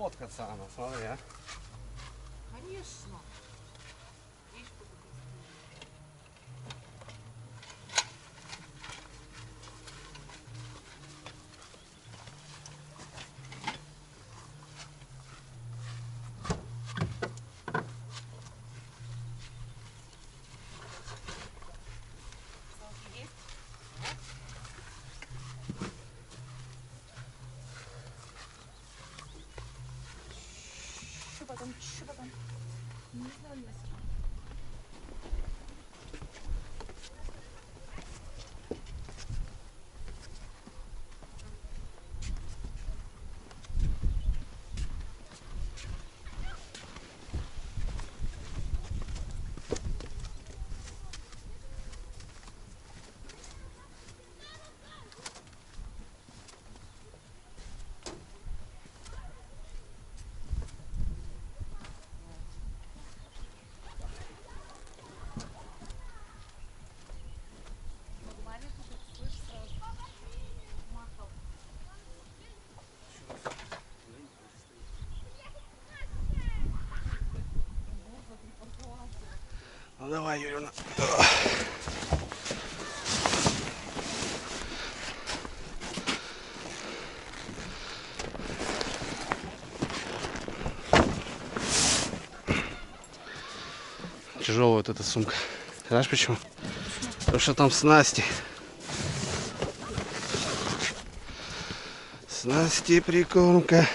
сфоткаться она, смотри, а. Конечно. Что потом? Не знаю, Настя. Ну давай, Юрьевна. Тяжелая вот эта сумка. Знаешь почему? Потому что там снасти. Снасти, прикормка.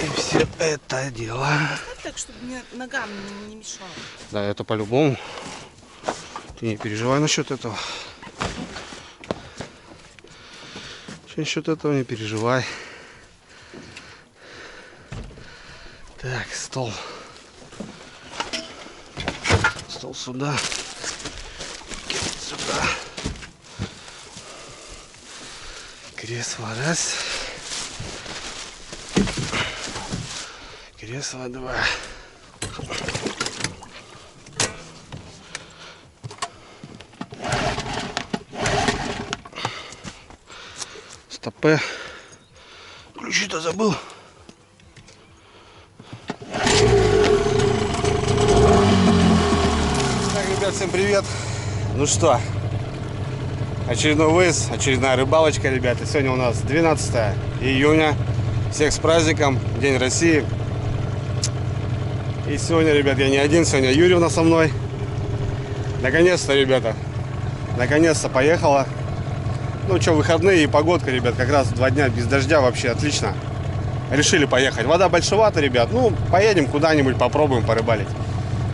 И все это дело. Поставь так, чтобы мне ногам не мешало. Да, это по-любому. Ты не переживай насчет этого. Насчет этого не переживай. Так, стол. Стол сюда. Сюда. Кресло раз. Кресло два. Стопе. Ключи-то забыл. Так, ребят, всем привет. Ну что, очередной выезд, очередная рыбалочка, ребята. Сегодня у нас 12 июня. Всех с праздником, День России. И сегодня, ребят, я не один, сегодня Юрьевна со мной. Наконец-то, ребята, наконец-то поехала. Ну что, выходные и погодка, ребят, как раз 2 дня без дождя, вообще отлично. Решили поехать. Вода большевата, ребят, ну поедем куда-нибудь, попробуем порыбалить.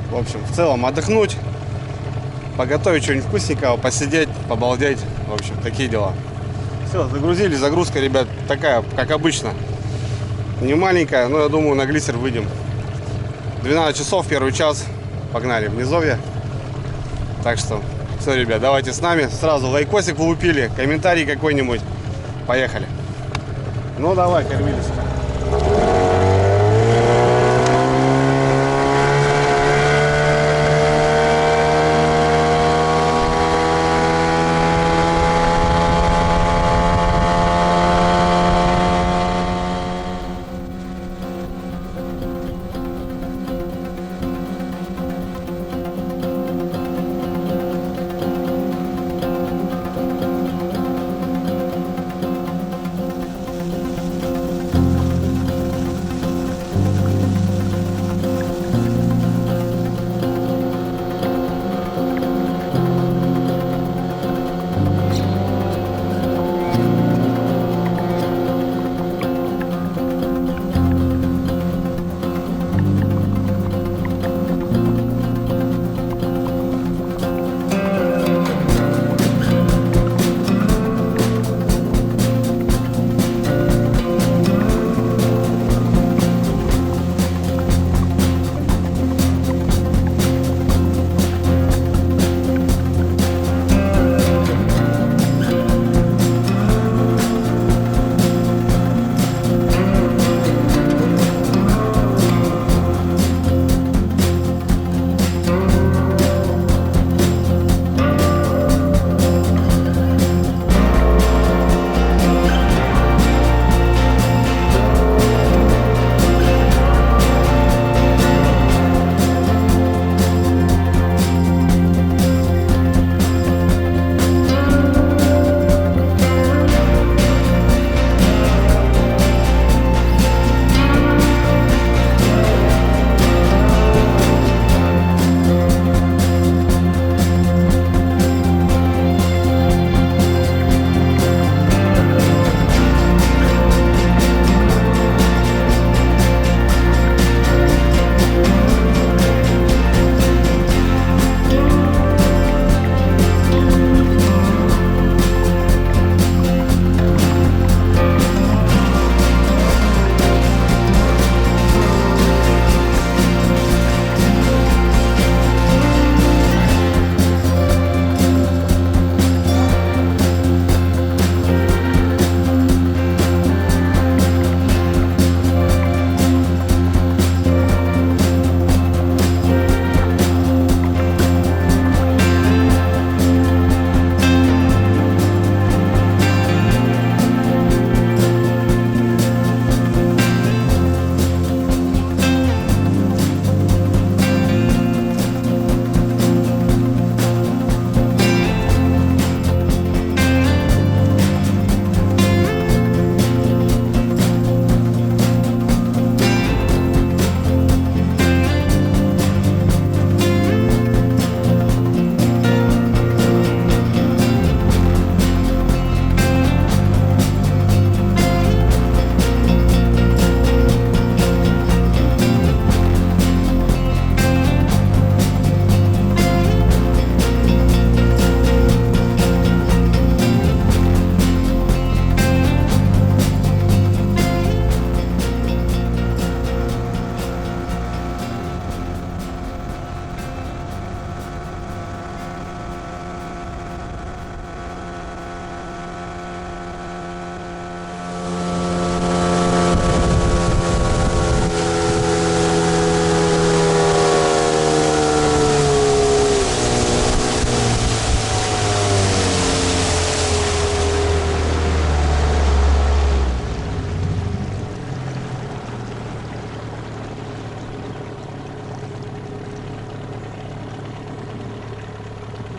В общем, в целом отдохнуть, поготовить что-нибудь вкусненького, посидеть, побалдеть. В общем, такие дела. Все, загрузили, загрузка, ребят, такая, как обычно. Не маленькая, но я думаю, на глиссер выйдем. 12 часов, первый час, погнали в низовье. Так что, все, ребят, давайте с нами. Сразу лайкосик влупили, комментарий какой-нибудь. Поехали. Ну давай, кормились.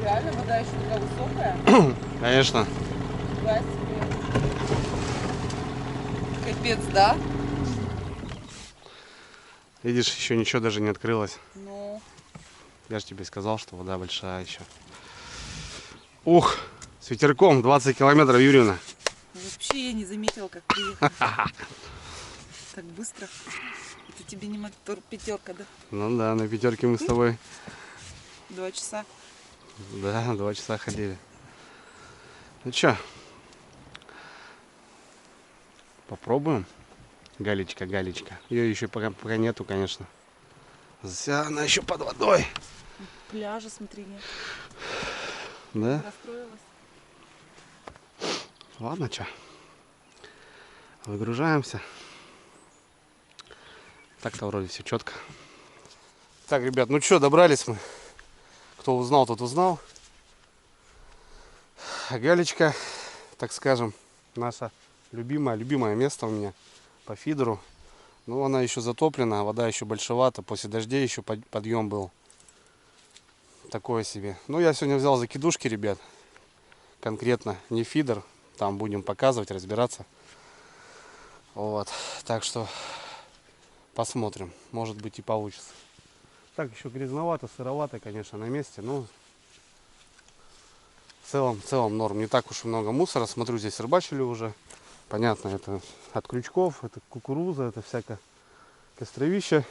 Реально, вода еще такая высокая. Конечно. Нифига себе. Капец, да? Видишь, еще ничего даже не открылось. Ну. Я же тебе сказал, что вода большая еще. Ух, с ветерком 20 километров, Юрьевна. Вообще я не заметила, как приехал. Так быстро. Это тебе не мотор пятерка, да? Ну да, на пятерке мы с тобой. 2 часа. Да, 2 часа ходили. Ну чё? Попробуем. Галечка, Галечка. Ее еще пока нету, конечно. Вся она еще под водой. Пляжа, смотри, нет. Да? Расстроилась. Ладно, чё. Выгружаемся. Так-то вроде все четко. Так, ребят, ну что, добрались мы. Кто узнал, тот узнал. Галечка, так скажем, наше любимое место у меня по фидеру. Но она еще затоплена, вода еще большевата. После дождей еще подъем был. Такое себе. Ну, я сегодня взял закидушки, ребят. Конкретно не фидер. Там будем показывать, разбираться. Вот. Так что посмотрим. Может быть и получится. Так, еще грязновато, сыровато, конечно, на месте. Но в целом норм. Не так уж и много мусора. Смотрю, здесь рыбачили уже. Понятно, это от крючков, это кукуруза, это всякое костровище.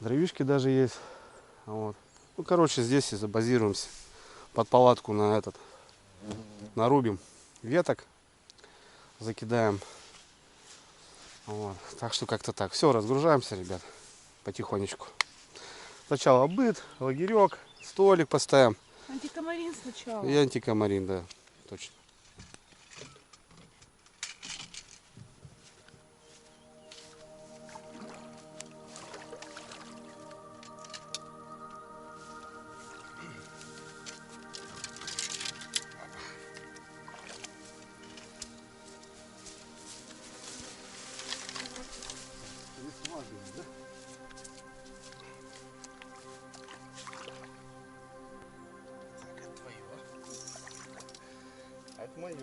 Дровишки даже есть. Вот. Ну, короче, здесь и забазируемся. Под палатку на этот. Нарубим веток. Закидаем. Вот. Так что как-то так. Все, разгружаемся, ребят. Потихонечку. Сначала быт, лагерек, столик поставим. Антикомарин сначала. И антикомарин, да. Точно. Это мое.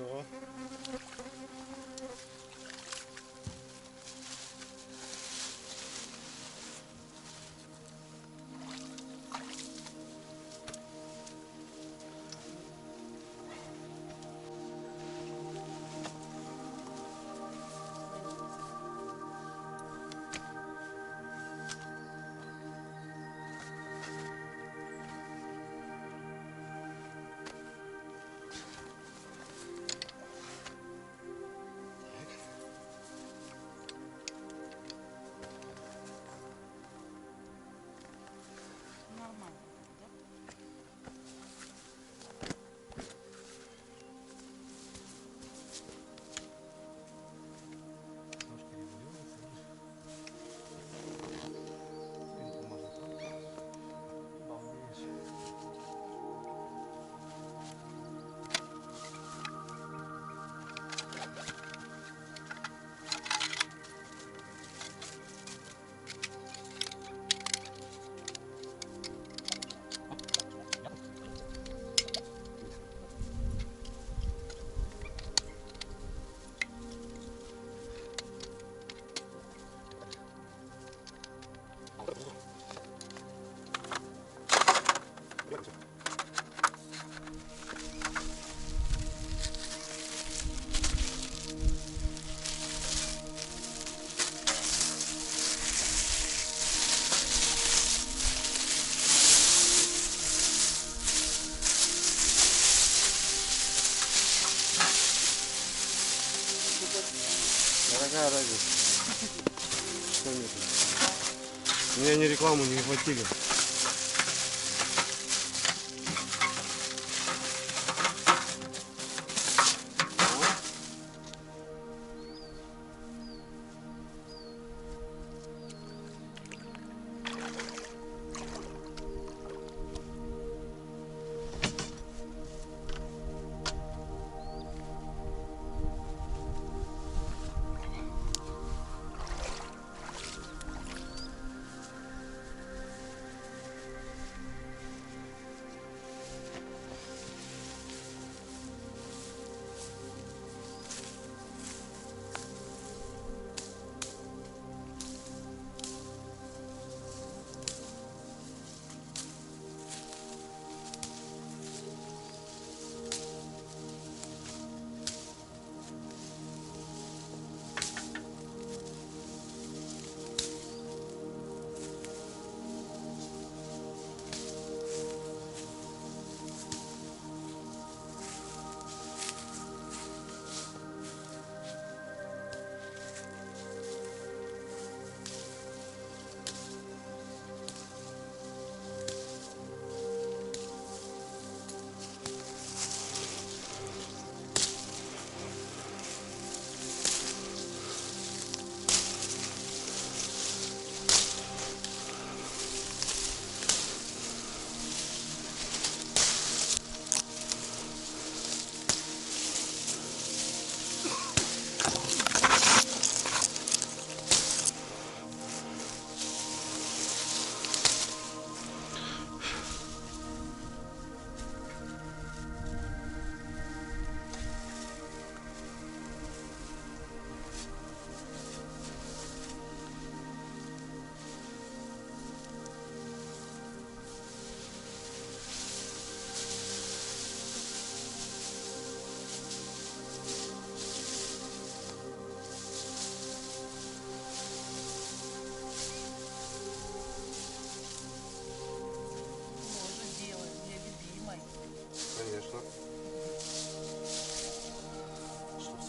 Нормально. Какая разница? Что нет? Меня ни рекламу не хватили.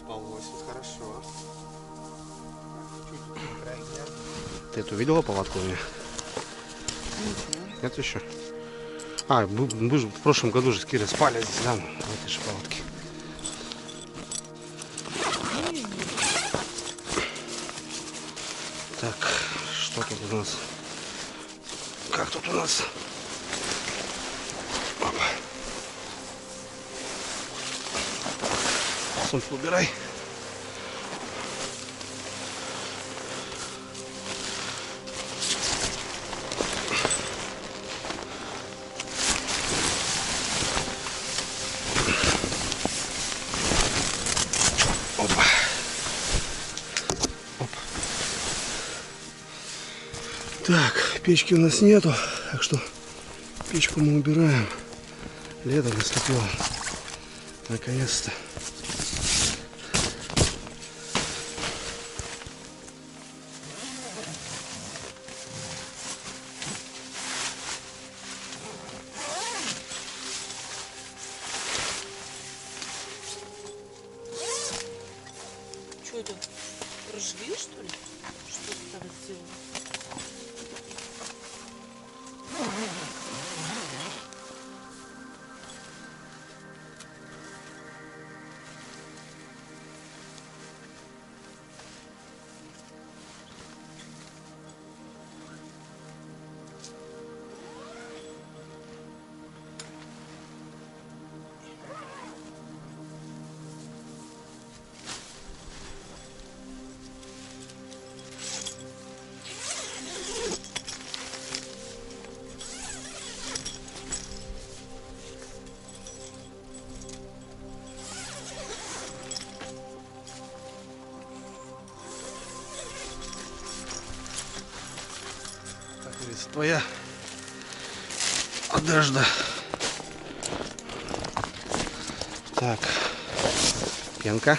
Спалось, хорошо. Ты эту видела палатку у меня? Нет еще? А, мы же в прошлом году же с Кирой спали здесь, да, в этой же палатке. Так, что тут у нас? Как тут у нас? Опа. Сумку убирай. Опа. Опа. Так, печки у нас нету, так что печку мы убираем. Лето наступило. Наконец-то. Что это? Прожгли, что ли? Что ты там сделал? Твоя одежда. Так, пенка.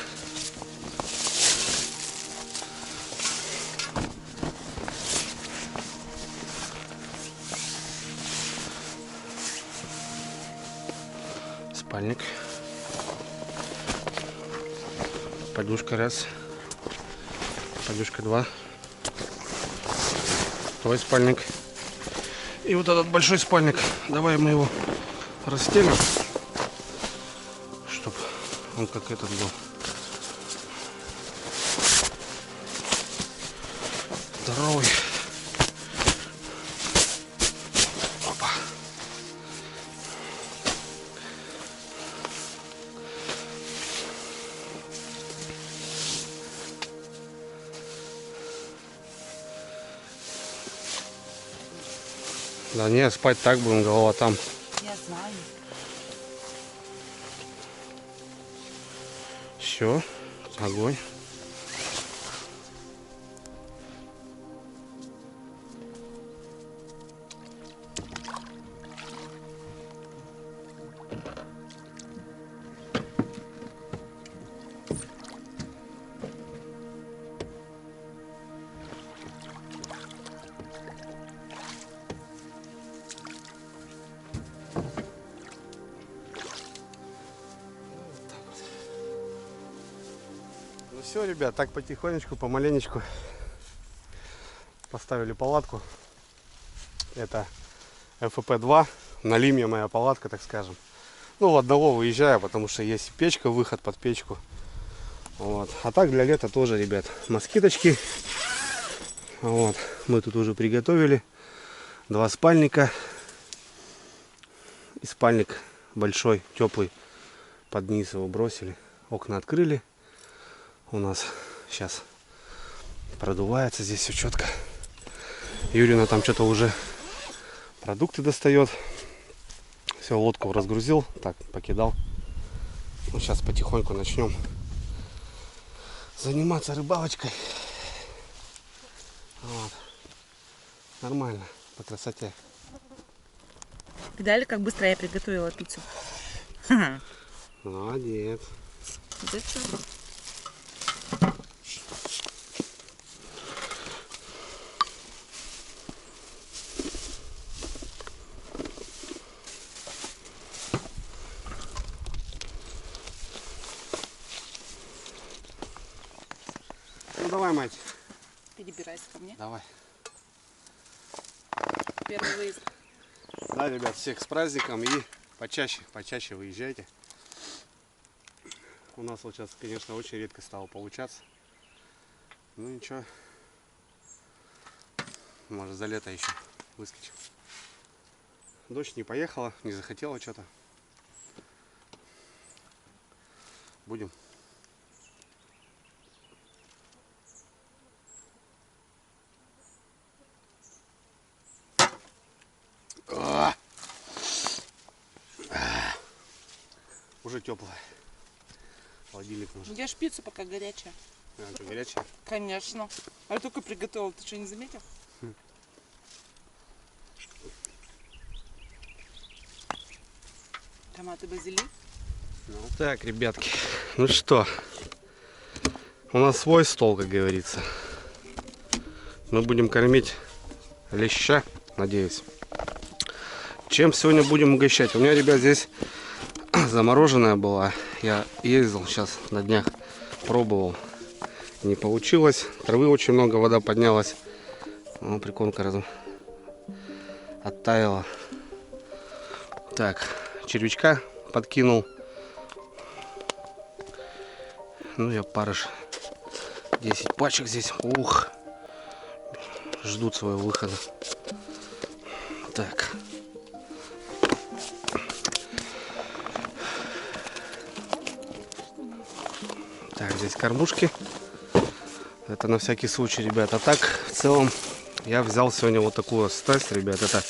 Спальник. Подушка раз. Подушка два. Твой спальник. И вот этот большой спальник. Давай мы его расстелим, чтобы он как этот был. Здоровый. Опа. Да не, спать так будем, голова там. Я знаю. Все, огонь. Ну все, ребят, так потихонечку, помаленечку поставили палатку. Это ФП-2, на Лиме моя палатка, так скажем. Ну, в одного выезжаю, потому что есть печка, выход под печку. Вот. А так для лета тоже, ребят, москиточки. Вот. Мы тут уже приготовили 2 спальника. И спальник большой, теплый, под низ его бросили. Окна открыли. У нас сейчас продувается здесь все четко. Юрина там что-то уже продукты достает. Все, лодку разгрузил, так, покидал. Ну, сейчас потихоньку начнем заниматься рыбалочкой. Вот. Нормально, по красоте. Видали, как быстро я приготовила пиццу? Молодец. Зачем? давай, мать. Перебирайся ко мне. Давай. Первый выезд. Да, ребят, всех с праздником и почаще выезжайте. У нас вот сейчас, конечно, очень редко стало получаться. Ну ничего. Может, за лето еще выскочим. Дочь не поехала, не захотела что-то. Будем. Уже теплая. Холодильник нужен. Ешь пиццу, пока горячая. А, что, горячая? Конечно. А я только приготовила. Ты что, не заметил? Томаты, базилик. Ну, так, ребятки. Ну что, у нас свой стол, как говорится. Мы будем кормить леща, надеюсь. Чем сегодня будем угощать? У меня, ребят, здесь замороженная была. Я ездил сейчас на днях, пробовал. Не получилось. Травы очень много, вода поднялась. О, прикормка оттаяла. Так, червячка подкинул. Ну, я парыш. 10 пачек здесь. Ух. Ждут своего выхода. Так. Так, здесь кормушки. Это на всякий случай, ребят. А так, в целом, я взял сегодня вот такую страсть, ребят. Это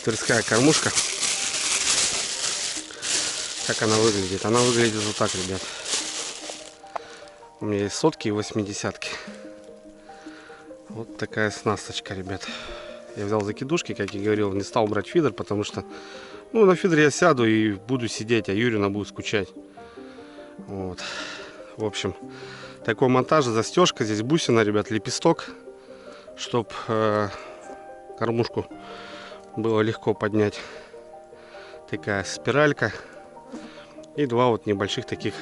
тверская кормушка. Как она выглядит? Она выглядит вот так, ребят. У меня есть сотки и 80-ки. Вот такая снасточка, ребят. Я взял закидушки, как и говорил, не стал брать фидер, потому что, ну, на фидер я сяду и буду сидеть, а Юрина будет скучать. Вот. В общем, такой монтаж, застежка, здесь бусина, ребят, лепесток, чтобы кормушку было легко поднять. Такая спиралька и два вот небольших таких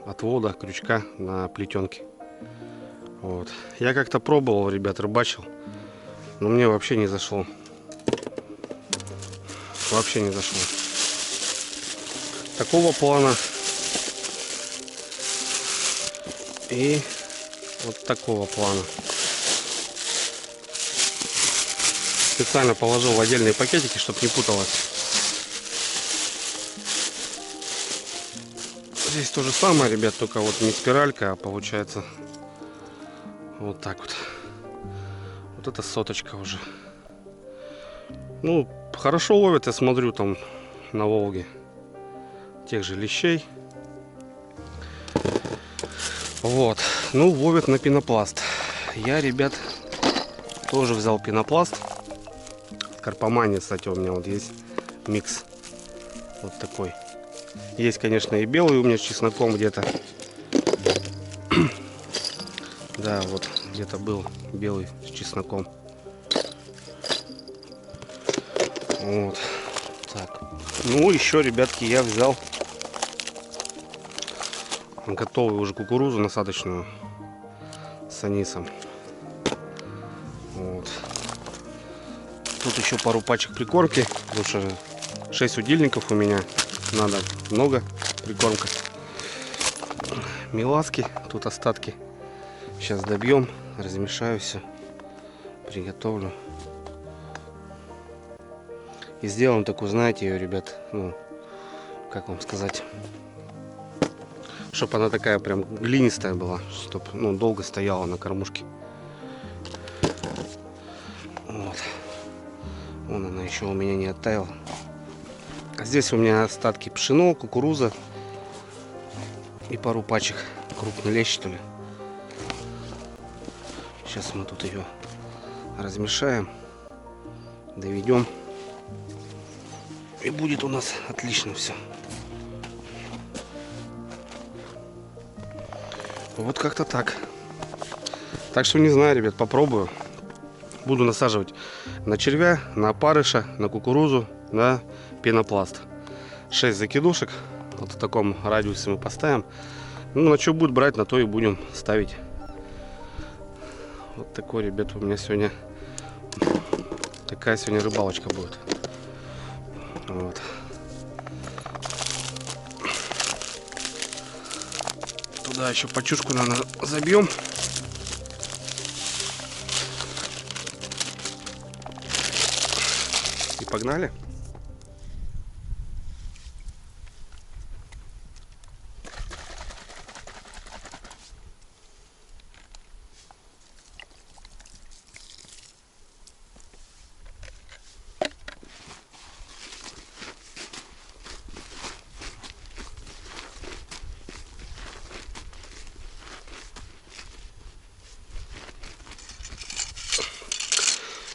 отвода, крючка на плетенке. Вот. Я как-то пробовал, ребят, рыбачил, но мне вообще не зашло. Вообще не зашло. Такого плана. И вот такого плана. Специально положил в отдельные пакетики, чтобы не путалось. Здесь то же самое, ребят, только вот не спиралька, а получается вот так вот. Вот это соточка уже. Ну, хорошо ловят, я смотрю, там на Волге. Тех же лещей. Вот. Ну, ловят на пенопласт. Я, ребят, тоже взял пенопласт. Карпомания, кстати, у меня вот есть микс. Вот такой. Есть, конечно, и белый у меня с чесноком где-то. Да, вот где-то был белый с чесноком. Вот. Так. Ну, еще, ребятки, я взял готовую уже кукурузу насадочную с анисом. Вот. Тут еще пару пачек прикормки. Потому что 6 удильников у меня. Надо много прикормка. Меласки. Тут остатки. Сейчас добьем. Размешаю все. Приготовлю. И сделаем такую, знаете, ее, ребят, ну, как вам сказать, чтобы она такая прям глинистая была, чтобы, ну, долго стояла на кормушке. Вот. Вон она еще у меня не оттаяла. А здесь у меня остатки пшено, кукуруза и пару пачек крупный лещ, что ли. Сейчас мы тут ее размешаем, доведем. И будет у нас отлично все. Вот как-то так. Так что не знаю, ребят, попробую. Буду насаживать на червя, на опарыша, на кукурузу, на пенопласт. 6 закидушек. Вот в таком радиусе мы поставим. Ну, на что будет брать, на то и будем ставить. Вот такой, ребята, у меня сегодня такая сегодня рыбалочка будет. Вот. Туда еще почушку, наверное, забьем. И погнали.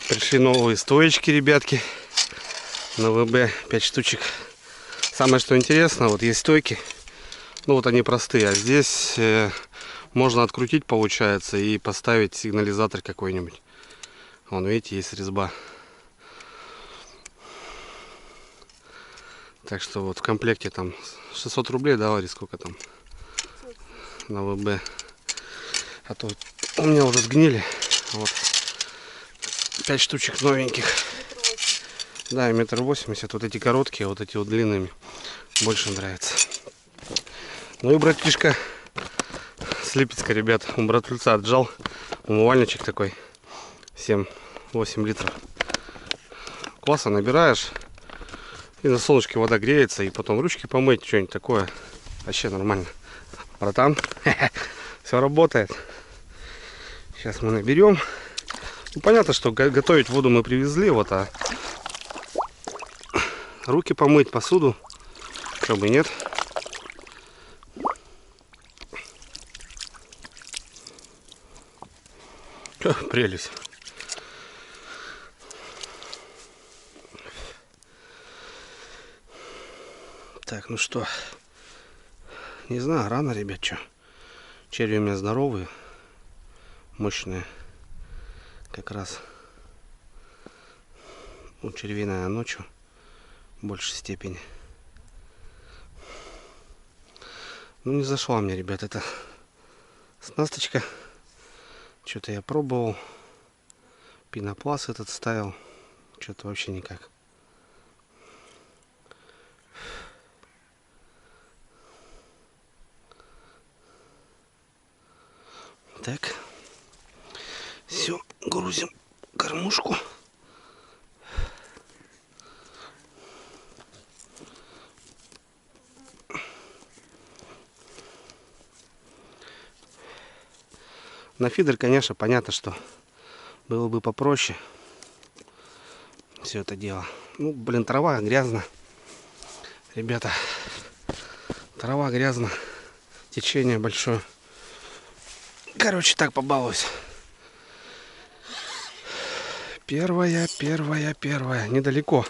Пришли новые стоечки, ребятки, на ВБ 5 штучек. Самое что интересно, вот есть стойки, ну вот они простые, а здесь можно открутить, получается, и поставить сигнализатор какой-нибудь. Вон, видите, есть резьба. Так что вот в комплекте там 600 рублей, да, Ларис, сколько там на ВБ. А то у меня уже сгнили. Вот 5 штучек новеньких. Да, 1,80 м. Вот эти короткие, вот эти вот длинными больше нравятся. Ну и братишка с Липецка, ребят, у братульца отжал умывальничек такой 7-8 литров. Классно набираешь, и на солнышке вода греется, и потом ручки помыть, что-нибудь такое. Вообще нормально. Братан, все работает. Сейчас мы наберем. Ну, понятно, что готовить воду мы привезли, вот, а руки помыть, посуду, чтобы нет. Прелесть. Так, ну что, не знаю, рано, ребят, что. Черви у меня здоровые, мощные. Как раз у червей, наверное, ночью в большей степени. Ну, не зашла мне, ребят, эта снасточка. Что-то я пробовал. Пенопласт этот ставил. Что-то вообще никак. Так. Все, грузим кормушку. На фидер, конечно, понятно, что было бы попроще все это дело. Ну, блин, трава грязно. Ребята, трава грязно. Течение большое. Короче, так побалуюсь. Первая. Недалеко.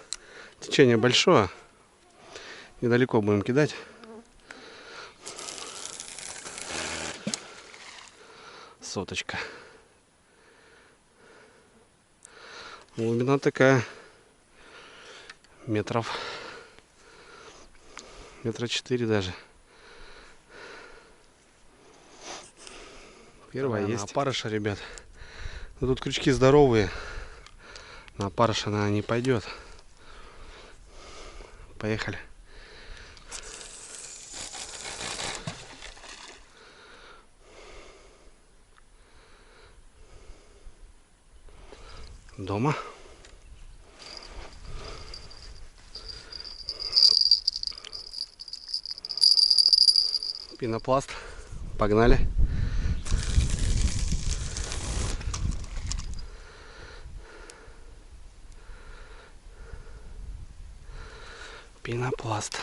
Течение большое. Недалеко будем кидать. Соточка. Глубина такая. Метра 4 даже. Первая есть. На опарыша, ребят. Ну, тут крючки здоровые. На опарыша она не пойдет. Поехали. Дома. Пенопласт. Погнали. Пенопласт.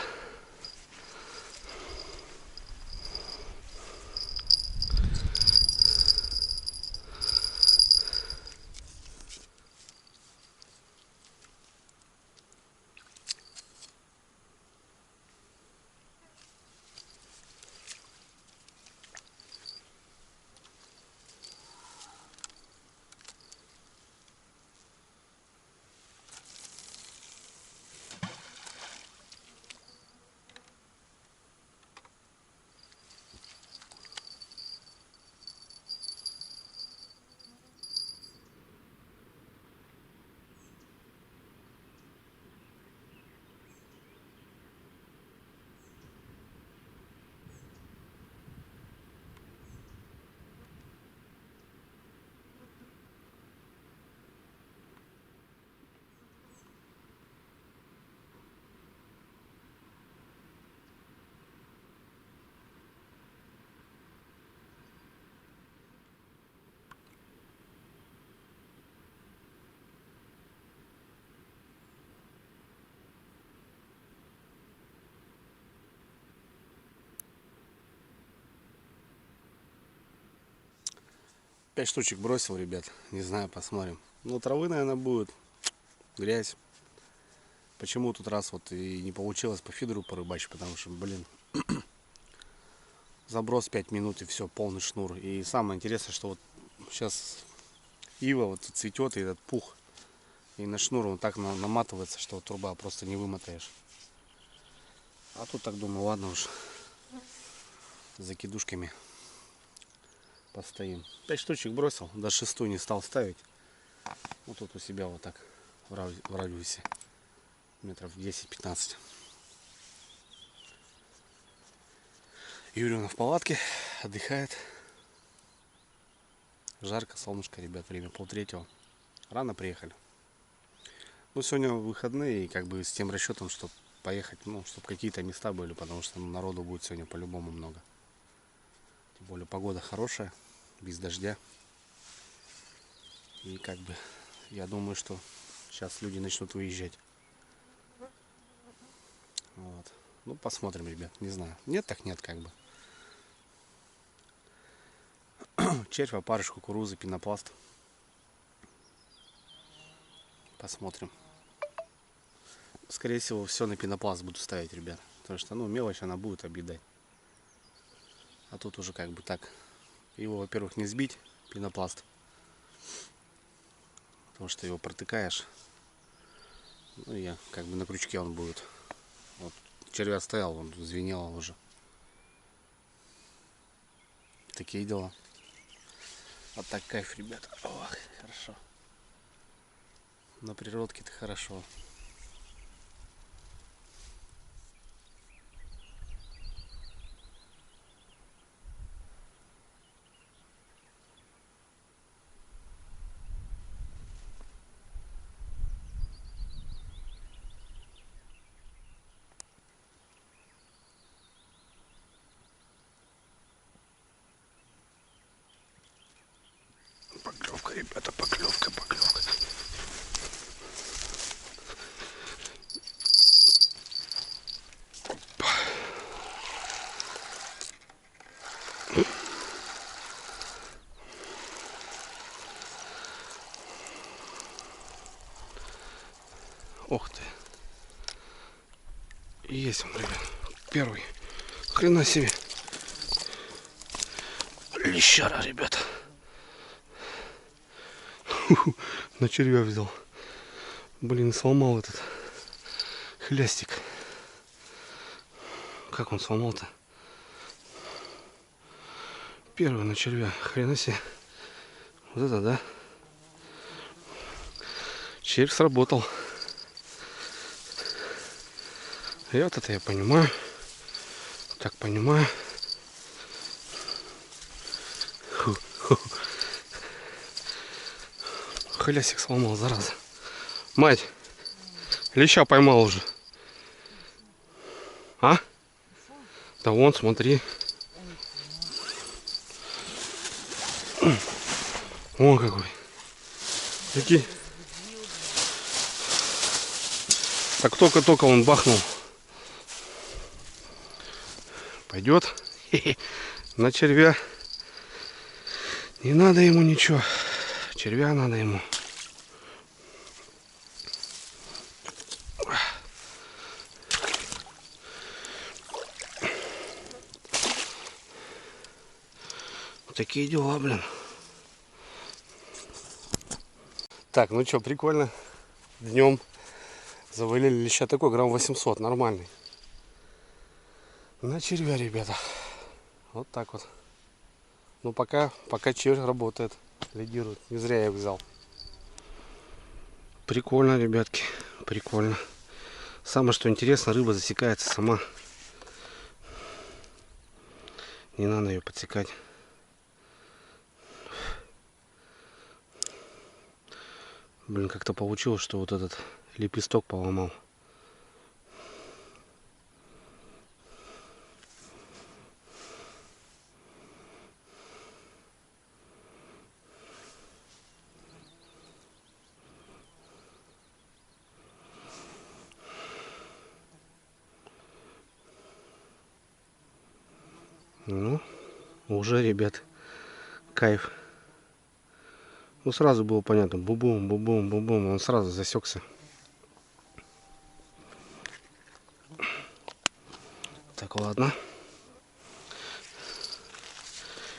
5 штучек бросил, ребят. Не знаю, посмотрим. Ну, травы, наверное, будет. Грязь. Почему тут раз вот и не получилось по фидеру порыбачить, потому что, блин, заброс 5 минут и все, полный шнур. И самое интересное, что вот сейчас ива вот цветет, и этот пух, и на шнур он так наматывается, что труба просто не вымотаешь. А тут так думаю, ладно уж, с закидушками постоим. 5 штучек бросил, до 6 не стал ставить. Вот тут у себя вот так в радиусе метров 10-15. Юрьевна в палатке отдыхает. Жарко, солнышко, ребят, время 2:30. Рано приехали. Ну, сегодня выходные, и как бы с тем расчетом, чтобы поехать, ну, чтобы какие-то места были, потому что народу будет сегодня по-любому много. Тем более погода хорошая, без дождя. И как бы я думаю, что сейчас люди начнут выезжать. Вот. Ну, посмотрим, ребят, не знаю. Нет, так нет, как бы. Червь, опарыш, кукурузы, пенопласт. Посмотрим. Скорее всего, все на пенопласт буду ставить, ребят. Потому что, ну, мелочь она будет объедать. А тут уже как бы так. Его, во-первых, не сбить, пенопласт. Потому что его протыкаешь. Ну, и как бы на крючке он будет. Вот червя стоял, он звенел уже. Такие дела. А так кайф, ребята. Ох, хорошо. На природке-то хорошо. Поклевка, ребята, поклевка, поклевка. Ох ты. Есть он, ребят. Первый. Хрена себе. Лещара, ребята. На червя взял. Блин, сломал этот хлястик. Как он сломал-то? Первый на червя. Хрена себе. Вот это да. Червь сработал. И вот это я понимаю. Так понимаю. Хлясик сломал, зараза. Мать, леща поймал уже. А? Да вон, смотри. Вон какой. Такие. Так только-только он бахнул. Пойдет. На червя. Не надо ему ничего. Червя надо ему. Такие дела, блин. Так, ну что, прикольно. Днем завалили леща такой, грамм 800, нормальный. На червя, ребята. Вот так вот. Ну пока червь работает, лидирует. Не зря я его взял. Прикольно, ребятки, прикольно. Самое что интересно, рыба засекается сама. Не надо ее подсекать. Блин, как-то получилось, что вот этот лепесток поломал. Ну, уже, ребят, кайф. Ну сразу было понятно. Бу-бум, бу-бум, бу-бум. Он сразу засекся. Так, ладно.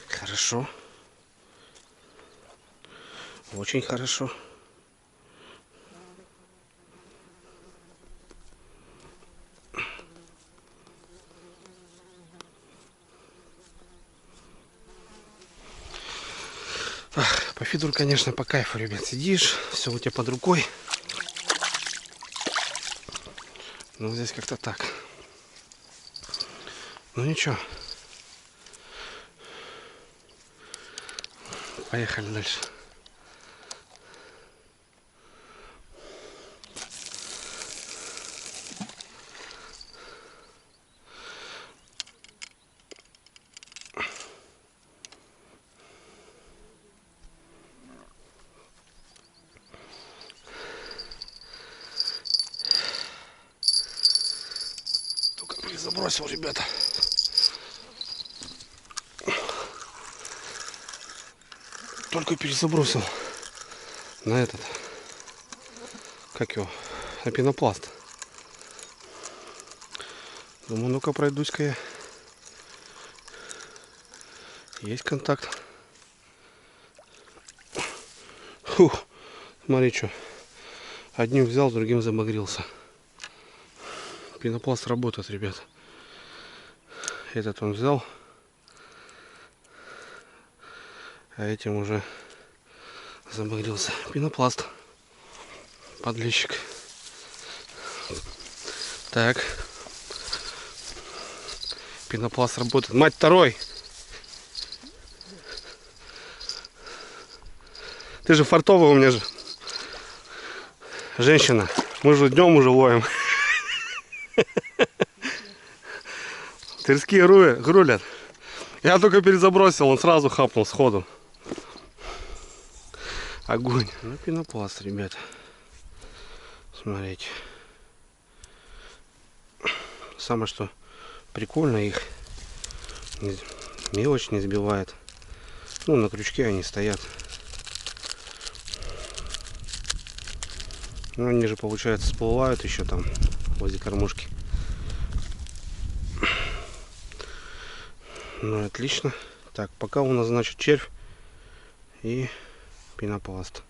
Хорошо. Очень хорошо. Ах, по фидеру, конечно, по кайфу, ребят. Сидишь, все у тебя под рукой. Ну, здесь как-то так. Ну, ничего. Поехали дальше. Только забросил, ребята. Только перезабросил на этот, как его, на пенопласт. Думаю, ну-ка пройдусь-ка я. Есть контакт. Фух, смотри, что. Одним взял, другим замагрился. Пенопласт работает, ребят. Этот он взял. А этим уже замагрился. Пенопласт. Подлещик. Так. Пенопласт работает. Мать второй! Ты же фартовая у меня же. Женщина. Мы же днем уже ловим. Тырские грулят. Я только перезабросил, он сразу хапнул сходу. Огонь. Ну, пенопласт, ребят. Смотрите. Самое что прикольно, их мелочь не сбивает. Ну, на крючке они стоят. Ну, они же, получается, всплывают еще там возле кормушки. Ну, отлично. Так, пока у нас, значит, червь и пенопласт.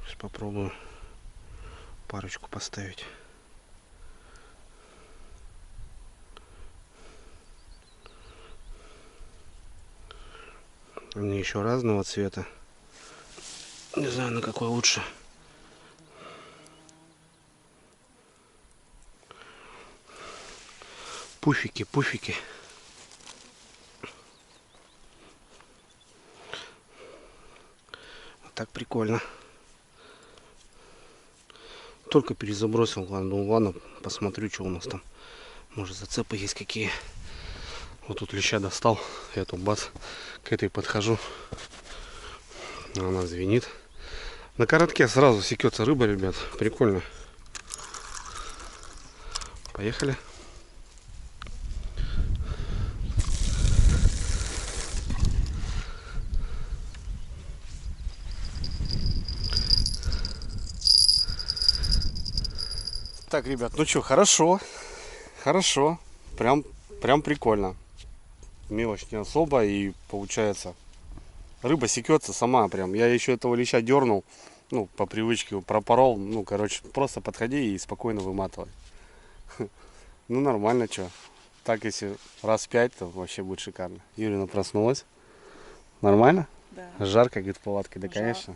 Сейчас попробую парочку поставить. Они еще разного цвета. Не знаю, на какой лучше. Пуфики, пуфики. Вот так прикольно. Только перезабросил. Ладно, посмотрю, что у нас там. Может, зацепы есть какие. Вот тут леща достал. Я тут бац, к этой подхожу. Она звенит. На коротке сразу секется рыба, ребят. Прикольно. Поехали. Так, ребят, ну что, хорошо. Хорошо. Прям прикольно. Мелочь не особо, и получается рыба секется сама прям. Я еще этого леща дернул, ну, по привычке пропорол. Ну, короче, просто подходи и спокойно выматывай. Ну, нормально, что. Так, если раз 5, то вообще будет шикарно. Юрина проснулась. Нормально? Да. Жарко, говорит, палаткой. Да, Жарко. конечно.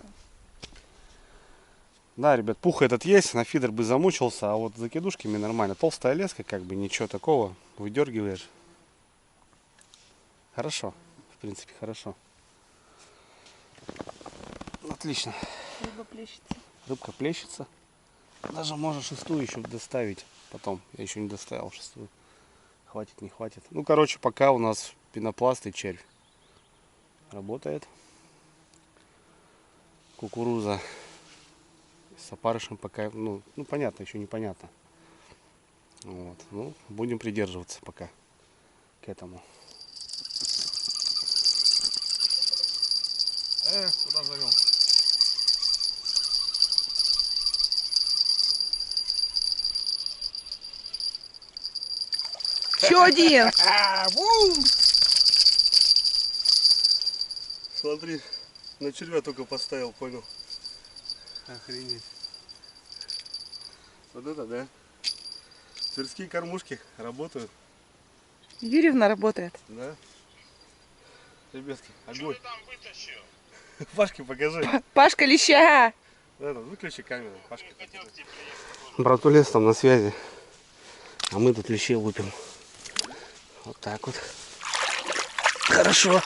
Да, ребят, пух этот есть, на фидер бы замучился, а вот с закидушками нормально. Толстая леска, как бы ничего такого, выдергиваешь. Хорошо, в принципе, хорошо. Отлично. Рыба плещется. Рыбка плещется. Даже можно шестую еще доставить потом. Я еще не доставил шестую. Хватит, не хватит. Ну, короче, пока у нас пенопласт и червь работает. Кукуруза с опарышем пока, ну понятно, еще непонятно. Вот. Ну, будем придерживаться пока к этому. Куда завел? Еще один. Смотри, на червя только поставил, понял. Охренеть. Вот это да. Тверские кормушки работают. Юрьевна работает. Да. Ребятки, огонь. Что ты там вытащил? Пашке покажи. Пашка леща. Да, выключи камеру. Пашке братулес там на связи. А мы тут лещей лупим. Вот так вот. Хорошо.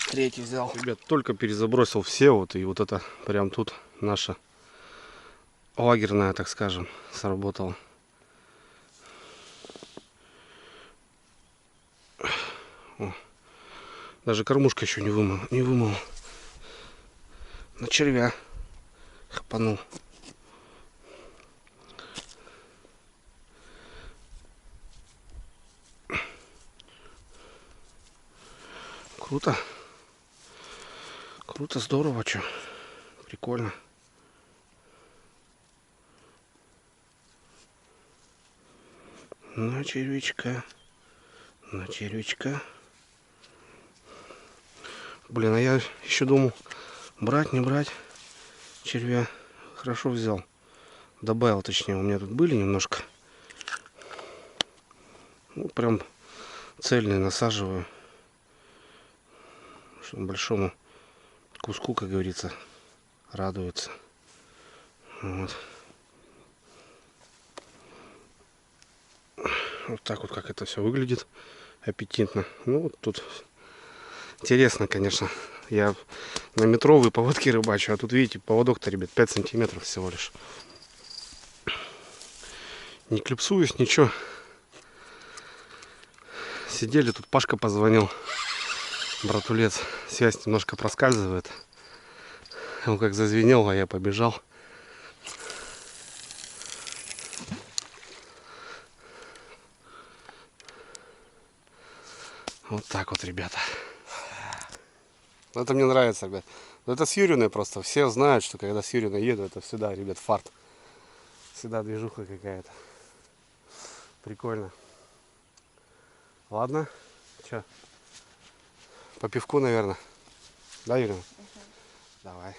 Третий взял. Ребят, только перезабросил все вот. И вот это прям тут наша лагерная, так скажем, сработала. О. Даже кормушка еще не вымыла. На червя хапанул. Круто. Круто, здорово, что. Прикольно. На червячка. На червячка. Блин, а я еще думал, брать, не брать червя. Хорошо взял. Добавил, точнее, у меня тут были немножко. Ну, прям цельные насаживаю. Чтобы большому куску, как говорится, радуется. Вот. Вот так вот, как это все выглядит. Аппетитно. Ну, вот тут интересно, конечно. Я на метровые поводки рыбачу, а тут, видите, поводок-то, ребят, 5 сантиметров всего лишь. Не клипсуюсь, ничего. Сидели, тут Пашка позвонил. Братулец. Связь немножко проскальзывает. Он как зазвенел, а я побежал. Вот так вот, ребята. Это мне нравится, ребят. Но это с Юрьевной просто. Все знают, что когда с Юрьевной еду, это всегда, ребят, фарт. Всегда движуха какая-то. Прикольно. Ладно. Че? По пивку, наверное. Да, Юрьевна? Давай.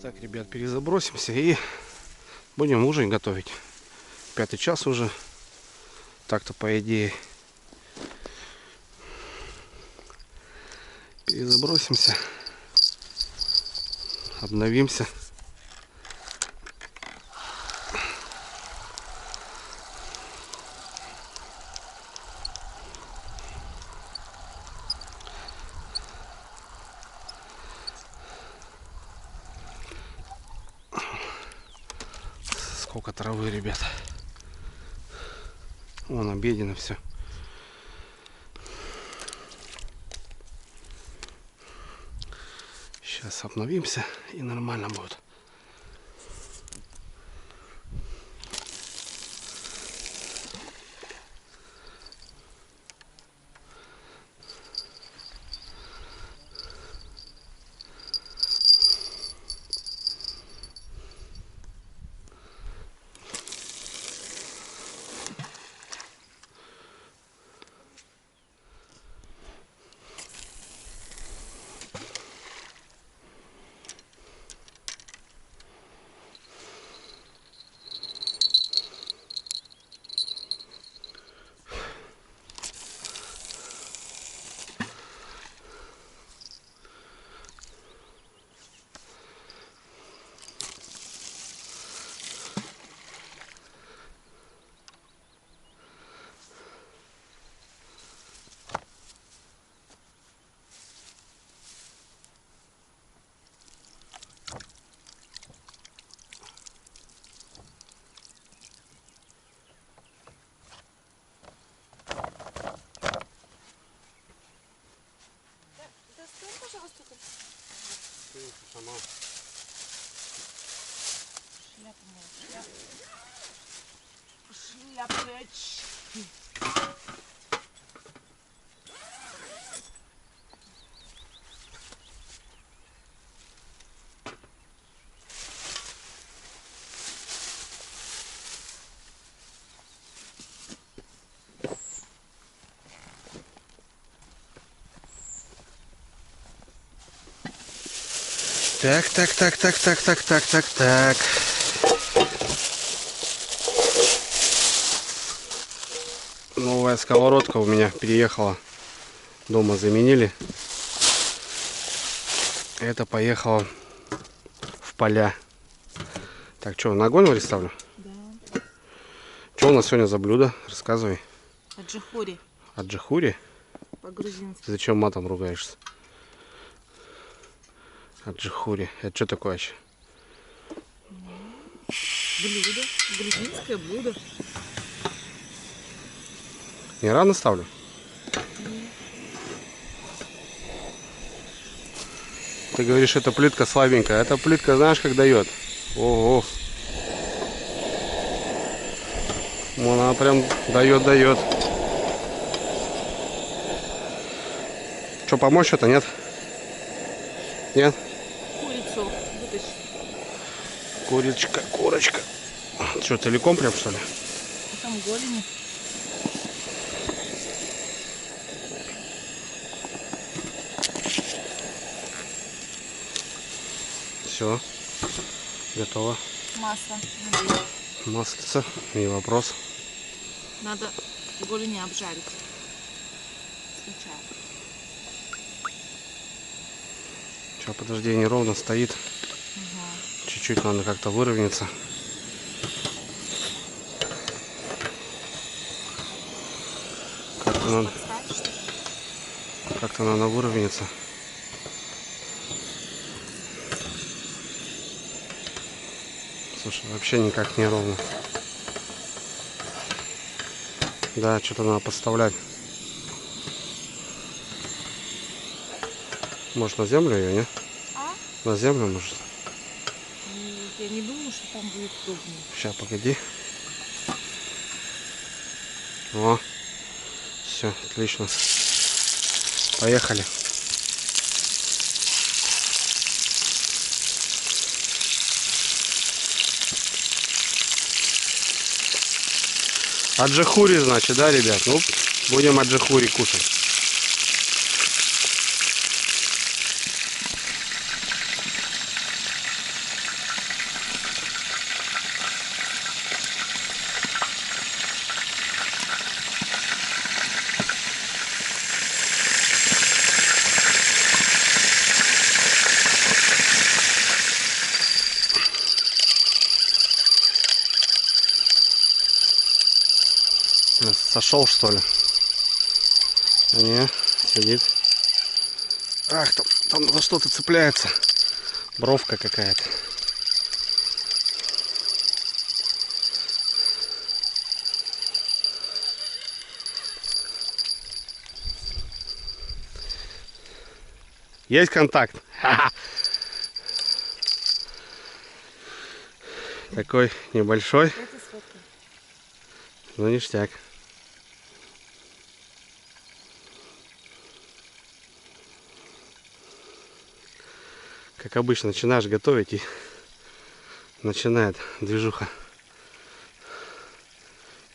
Так, ребят, перезабросимся и будем ужин готовить. 5-й час уже. Так-то по идее. Перезабросимся. Обновимся. Сколько травы, ребята. Вон обедено все. Сейчас обновимся и нормально будет. Шляпочки. Так. Новая сковородка у меня переехала. Дома заменили. Это поехало в поля. Так, что, на огонь варить ставлю? Да. Что у нас сегодня за блюдо? Рассказывай. Аджахури Аджахури? по-грузински. Ты зачем матом ругаешься? Аджахури. Это что такое вообще? Блюдо. Грузинское блюдо. Не рано ставлю? Ты говоришь, эта плитка слабенькая. Эта плитка, знаешь, как дает? Ого. Она прям дает. Что, помочь что-то, нет? Нет? Курицу вытащи. Курочка. Что, целиком прям, что ли? Там голени. Все. Готово. Масло. Надеюсь. Маслица. Не вопрос. Надо голени обжарить. Сначала. Сейчас, подожди, неровно стоит. Угу. Чуть-чуть надо как-то выровняться. Как-то надо выровняться. Слушай, вообще никак не ровно. Да, что-то надо подставлять. Может, на землю ее, не? А? На землю, может? Я не думаю, что там будет удобнее. Сейчас, погоди. О, все, отлично. Поехали. Аджахури, значит, да, ребят? Ну, будем аджахури кушать. Сошел, что ли? Не, сидит. Ах, там за что-то цепляется. Бровка какая-то. Есть контакт. Такой небольшой. Ну, ништяк. Как обычно, начинаешь готовить и начинает движуха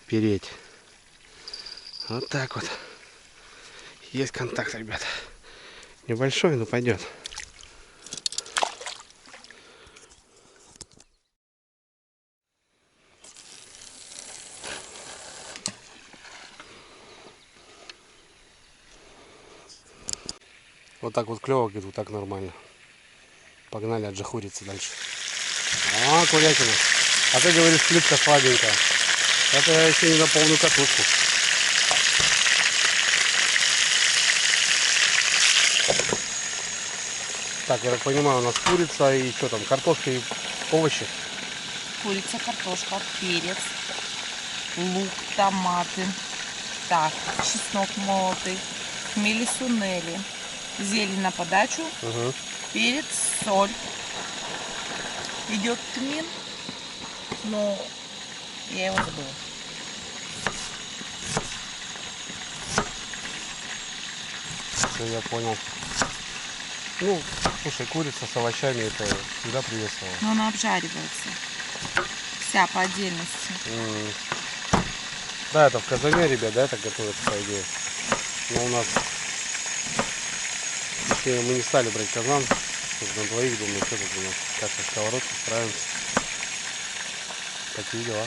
переть. Вот так вот. Есть контакт, ребят. Небольшой, но пойдет. Вот так вот клево, говорит, вот так нормально. Погнали аджахуриться дальше. А, курятина. А ты говоришь, плитка слабенькая. Это я еще не на полную катушку. Так, я так понимаю, у нас курица и что там, картошка и овощи. Курица, картошка, перец, лук, томаты. Так, чеснок молотый, хмели сунели, зелень на подачу, перец, соль. Идет тмин, Но я его забыла. Все, я понял. Ну, слушай, курица с овощами это всегда приветствовала. Но она обжаривается. Вся по отдельности. Да, это в казане, ребят, да, это готовится, по идее. Но у нас мы не стали брать казан. На двоих, думаю, что тут у нас как-то сковородку справимся. Такие дела.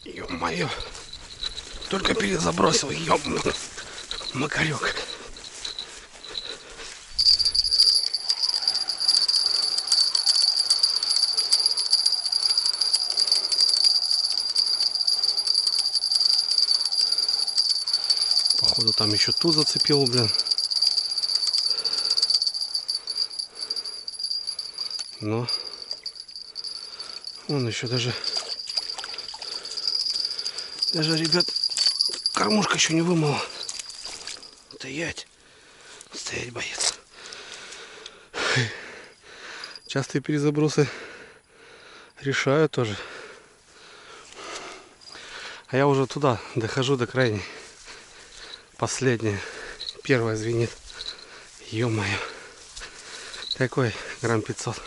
Ё-моё. Только перезабросил, ёбну. Макарек. Походу там еще ту зацепил, блин. Но он еще даже, ребят, кормушка еще не вымыла. Стоять боец. Частые перезабросы решаю тоже. А я уже туда дохожу до крайней. Последняя. Первая звенит. Ё-моё. Такой грамм 500.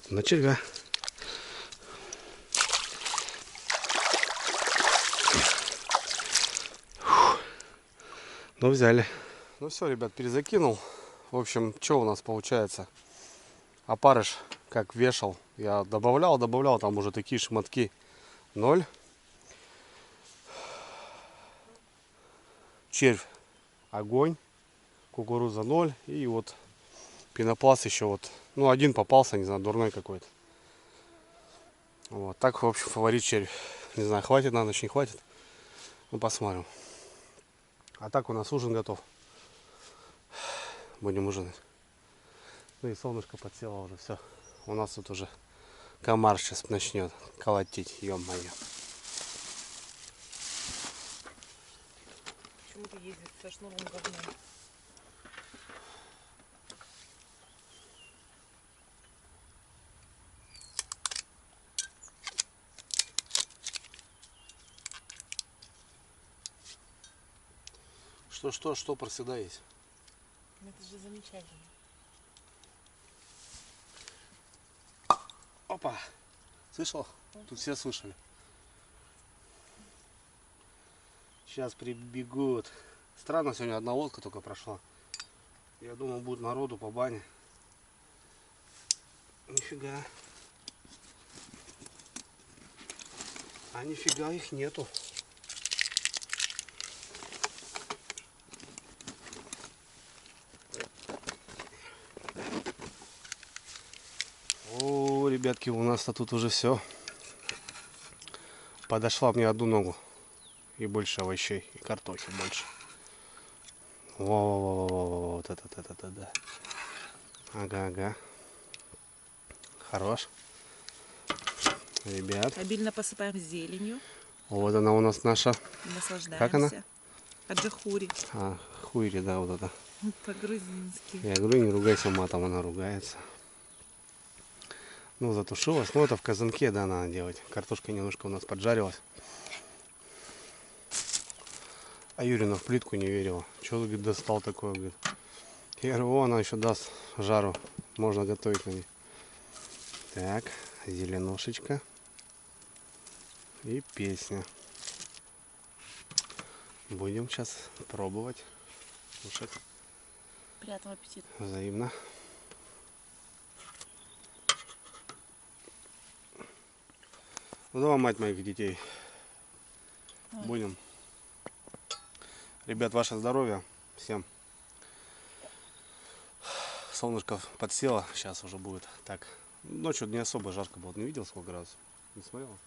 На червя. Ну, взяли. Ну все, ребят, перезакинул. В общем, что у нас получается? Опарыш, как вешал, я добавлял, там уже такие шматки. 0. Червь, огонь. кукуруза 0. И вот пенопласт еще вот. Ну, один попался, не знаю, дурной какой-то. Вот. Так, в общем, фаворит червь. Не знаю, хватит на ночь, не хватит. Ну, посмотрим. А так у нас ужин готов. Будем ужинать. Ну и солнышко подсело уже, все. У нас тут уже комар сейчас начнет колотить, ё-моё. Почему ты ездишь со шнуром говном? Что про всегда есть? Это же замечательно. Опа! Слышал? Тут все слышали. Сейчас прибегут. Странно, сегодня одна лодка только прошла. Я думал, будет народу по бане. Нифига. А нифига их нету. О, ребятки, у нас-то тут уже все. Подошла мне одну ногу. И больше овощей, и картохи больше. Во-во-во-во-во, вот это, да. Ага. Хорош. Ребят. Обильно посыпаем зеленью. Вот она у нас наша. Наслаждаемся. Как она? Аджахури. Хуйри, да, вот это. По-грузински. Я говорю, не ругайся матом, она ругается. Ну, затушилась. Ну, это в казанке, да, надо делать. Картошка немножко у нас поджарилась. А Юрина в плитку не верила. Что, говорит, достал такое, говорит. Я говорю, о, она еще даст жару. Можно готовить на ней. Так, зеленушечка. И песня. Будем сейчас пробовать. Кушать. Приятного аппетита. Взаимно. Ну, давай, мать моих детей. Ой. Будем. Ребят, ваше здоровье. Всем. Солнышко подсело. Сейчас уже будет. Так. Ночью не особо жарко было. Не видел, сколько градусов? Не смотрел?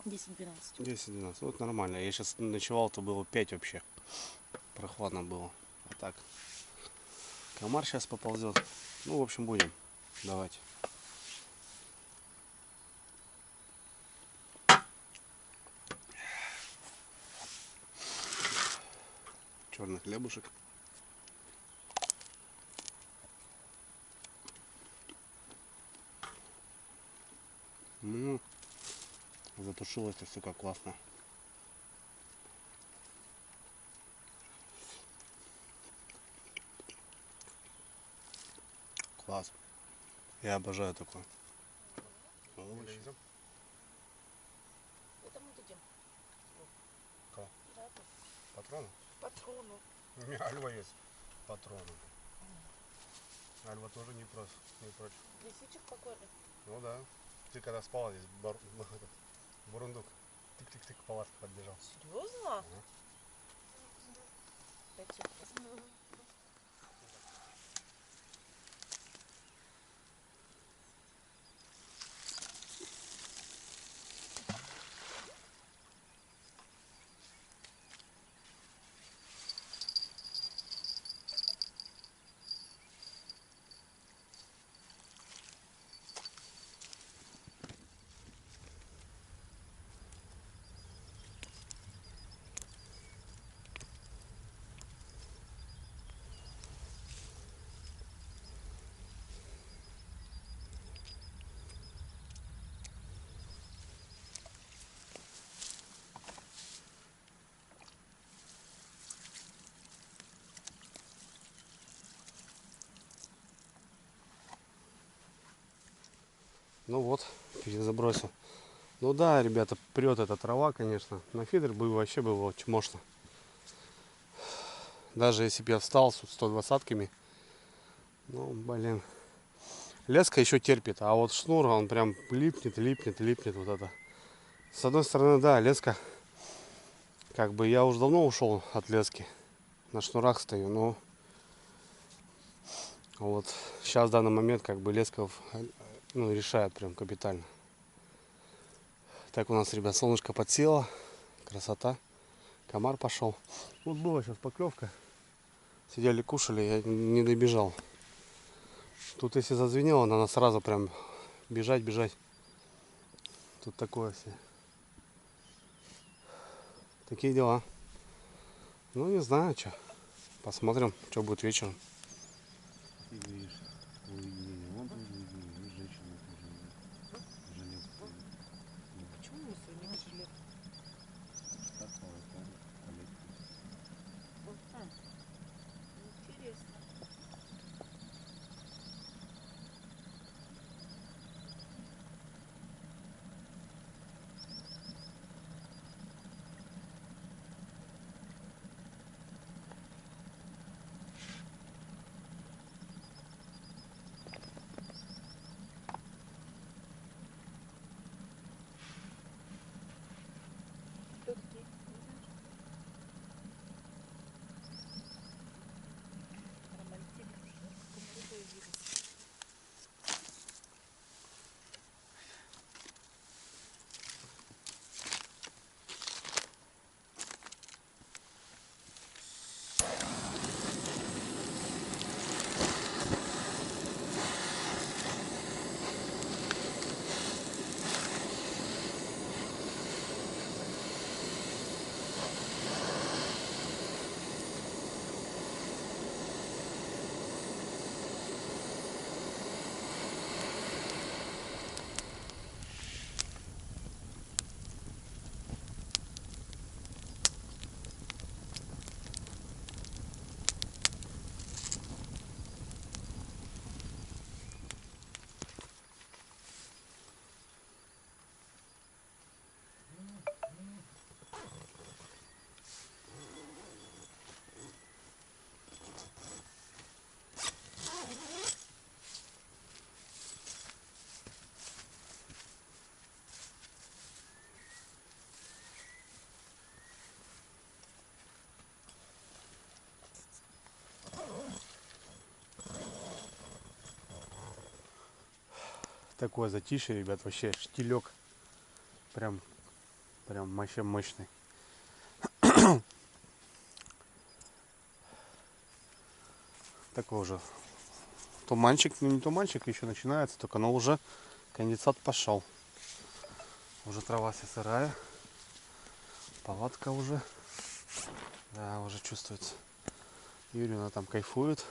10-12. 10-12. Вот нормально. Я сейчас ночевал, то было 5 вообще. Прохладно было. А так. Комар сейчас поползет. Ну, в общем, будем. Давайте. Черный хлебушек. Затушилось-то все как классно. Класс. Я обожаю такое. Овощи. Это мы дадим. Кого? Патроны? Патрону. У меня Альва есть. Патроны. Альва тоже не прочь. Лисичек покорли. Ну да. Ты когда спала здесь, бурундук. Тык-тык-тык, палатка подбежал. Серьезно? Ну вот, перезабросил. Ну да, ребята, прет эта трава, конечно. На фидер бы вообще было очень мощно. Даже если бы я встал с 120-ками. Ну, блин. Леска еще терпит, а вот шнур, он прям липнет вот это. С одной стороны, да, леска. Как бы я уже давно ушел от лески. на шнурах стою, но вот сейчас в данный момент как бы Лесков решает прям капитально. Так у нас, ребят, солнышко подсело, красота, комар пошел. Вот была сейчас поклевка, сидели кушали, я не добежал. Тут если зазвенело, надо сразу прям бежать. Тут такое все. Такие дела. Ну не знаю, что. Посмотрим, что будет вечером. Ты говоришь, уединение, он тоже уединение, и женщина тоже жилет. Почему мы сегодня без жилета? Так полоса, коллектив. Интересно. Кто такие? Не знаешь? Романтик. Комары появились. Такое затишье, ребят, вообще штилек. Прям вообще мощный. Такой уже туманчик, ну не туманчик, еще начинается, только но уже конденсат пошел. Уже трава вся сырая. Палатка уже. Да, уже чувствуется. Юрина там кайфует.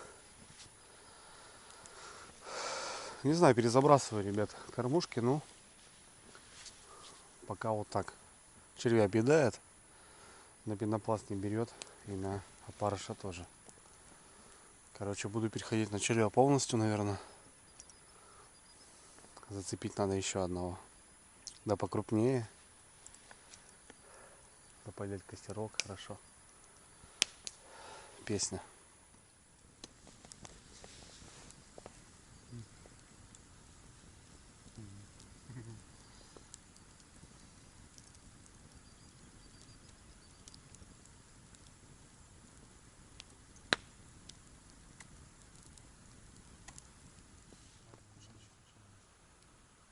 Не знаю, перезабрасываю, ребят, кормушки, ну пока вот так. Червя объедает, на пенопласт не берет и на опарыша тоже. Короче, буду переходить на червя полностью, наверное. Зацепить надо еще одного. Да покрупнее. Да поднять костерок, хорошо. Песня.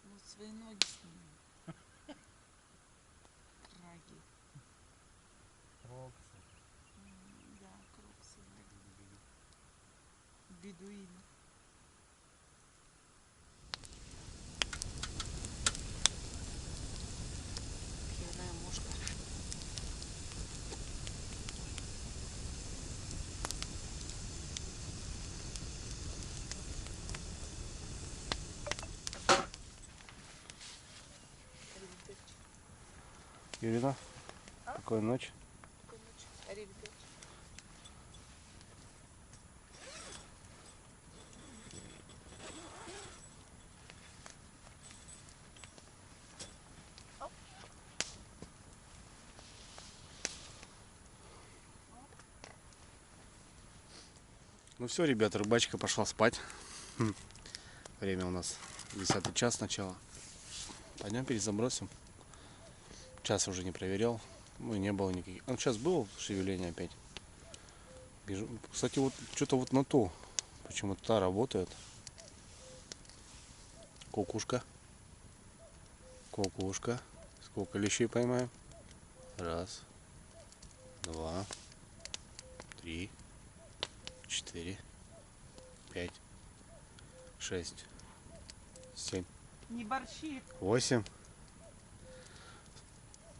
Ну, свои ноги сними. Краги. Да, кроксы. Бедуины. Херная мушка. Юрина, такой ночь. Ну все, ребята, рыбачка пошла спать. Время у нас 10 час начала. Пойдем перезабросим. Час уже не проверял. Ну и не было никаких. Ну, сейчас было шевеление опять. Бежу. Кстати, вот что-то вот на ту. Почему-то та работает. Кукушка. Кукушка. Сколько лещей поймаем? Раз. 2. 3. 4. 5. 6. 7. Не борщи. 8.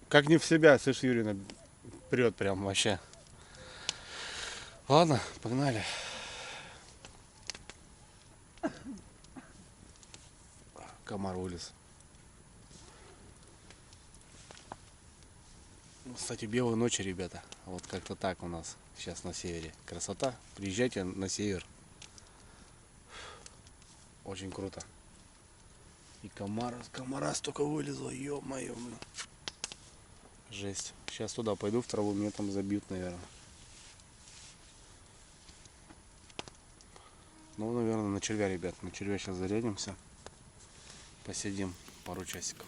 Как не в себя, слышь, Юрина прет прям вообще. Ладно, погнали. Комар вылез. Кстати, белые ночи, ребята. Вот как-то так у нас сейчас на севере. Красота. Приезжайте на север. Очень круто. И комара столько вылезло, ё-моё. Жесть. Сейчас туда пойду в траву, меня там забьют, наверное. Ну, наверное, на червя, ребят. На червя сейчас зарядимся. Посидим пару часиков.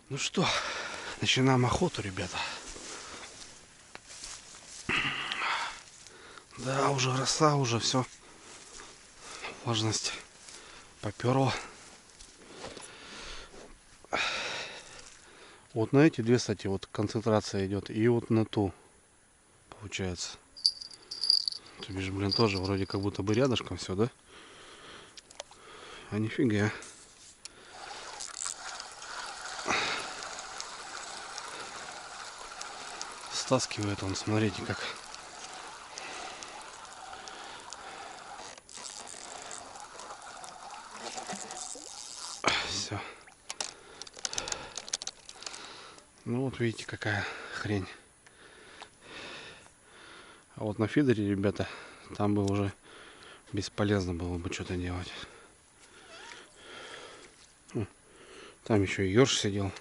Ну что, начинаем охоту, ребята. Да, уже роса, уже все. Влажность поперла. Вот на эти две, кстати, вот концентрация идет. И вот на ту, получается. То бишь, блин, тоже вроде как будто бы рядышком все, да? А нифига. Стаскивает он, смотрите как. Все. Ну вот видите, какая хрень. А вот на фидере, ребята, там бы уже бесполезно было бы что-то делать. Там еще и ёрш сидел.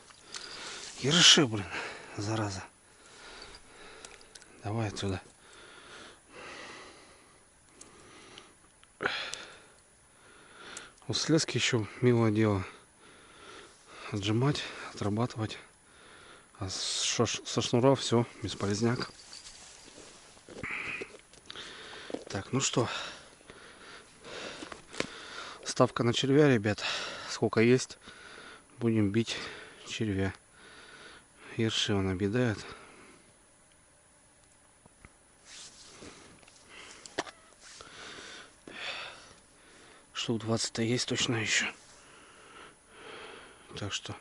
Ерши, блин, зараза. Давай отсюда. Вот слезки еще милое дело. Отжимать, отрабатывать. А со шнура все, бесполезняк. Так, ну что. Ставка на червя, ребят. Сколько есть, будем бить червя. Ерши он объедает. Штук 20-то есть точно еще. Так что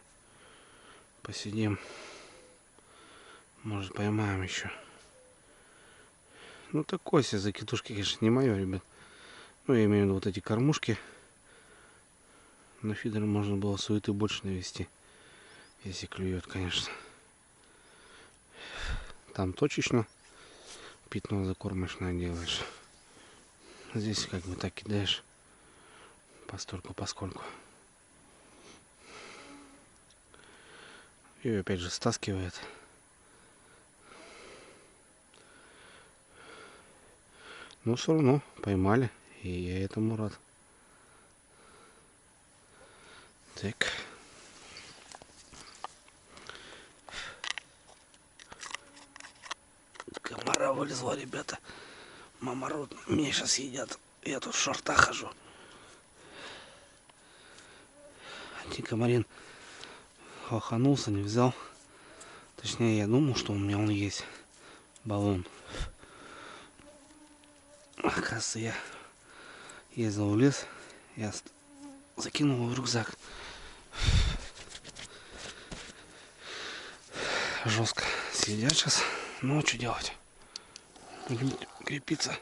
посидим. Может, поймаем еще. Ну, такой себе закидушки, конечно, не мое, ребят. Ну, я имею в виду вот эти кормушки. На фидер можно было суеты больше навести. Если клюет, конечно. Там точечно питного закормочное делаешь. Здесь как бы так кидаешь. Постольку поскольку. И опять же стаскивает. Но все равно поймали. И я этому рад. Так. Комара вылезла, ребята. Мамород меня сейчас едят. Я тут в шортах хожу. Один комарин лоханулся, не взял. Точнее, я думал, что у меня он есть. Баллон. Оказывается, я ездил в лес. Я закинул его в рюкзак. Жестко съедят сейчас. Ну, что делать? Будем крепиться.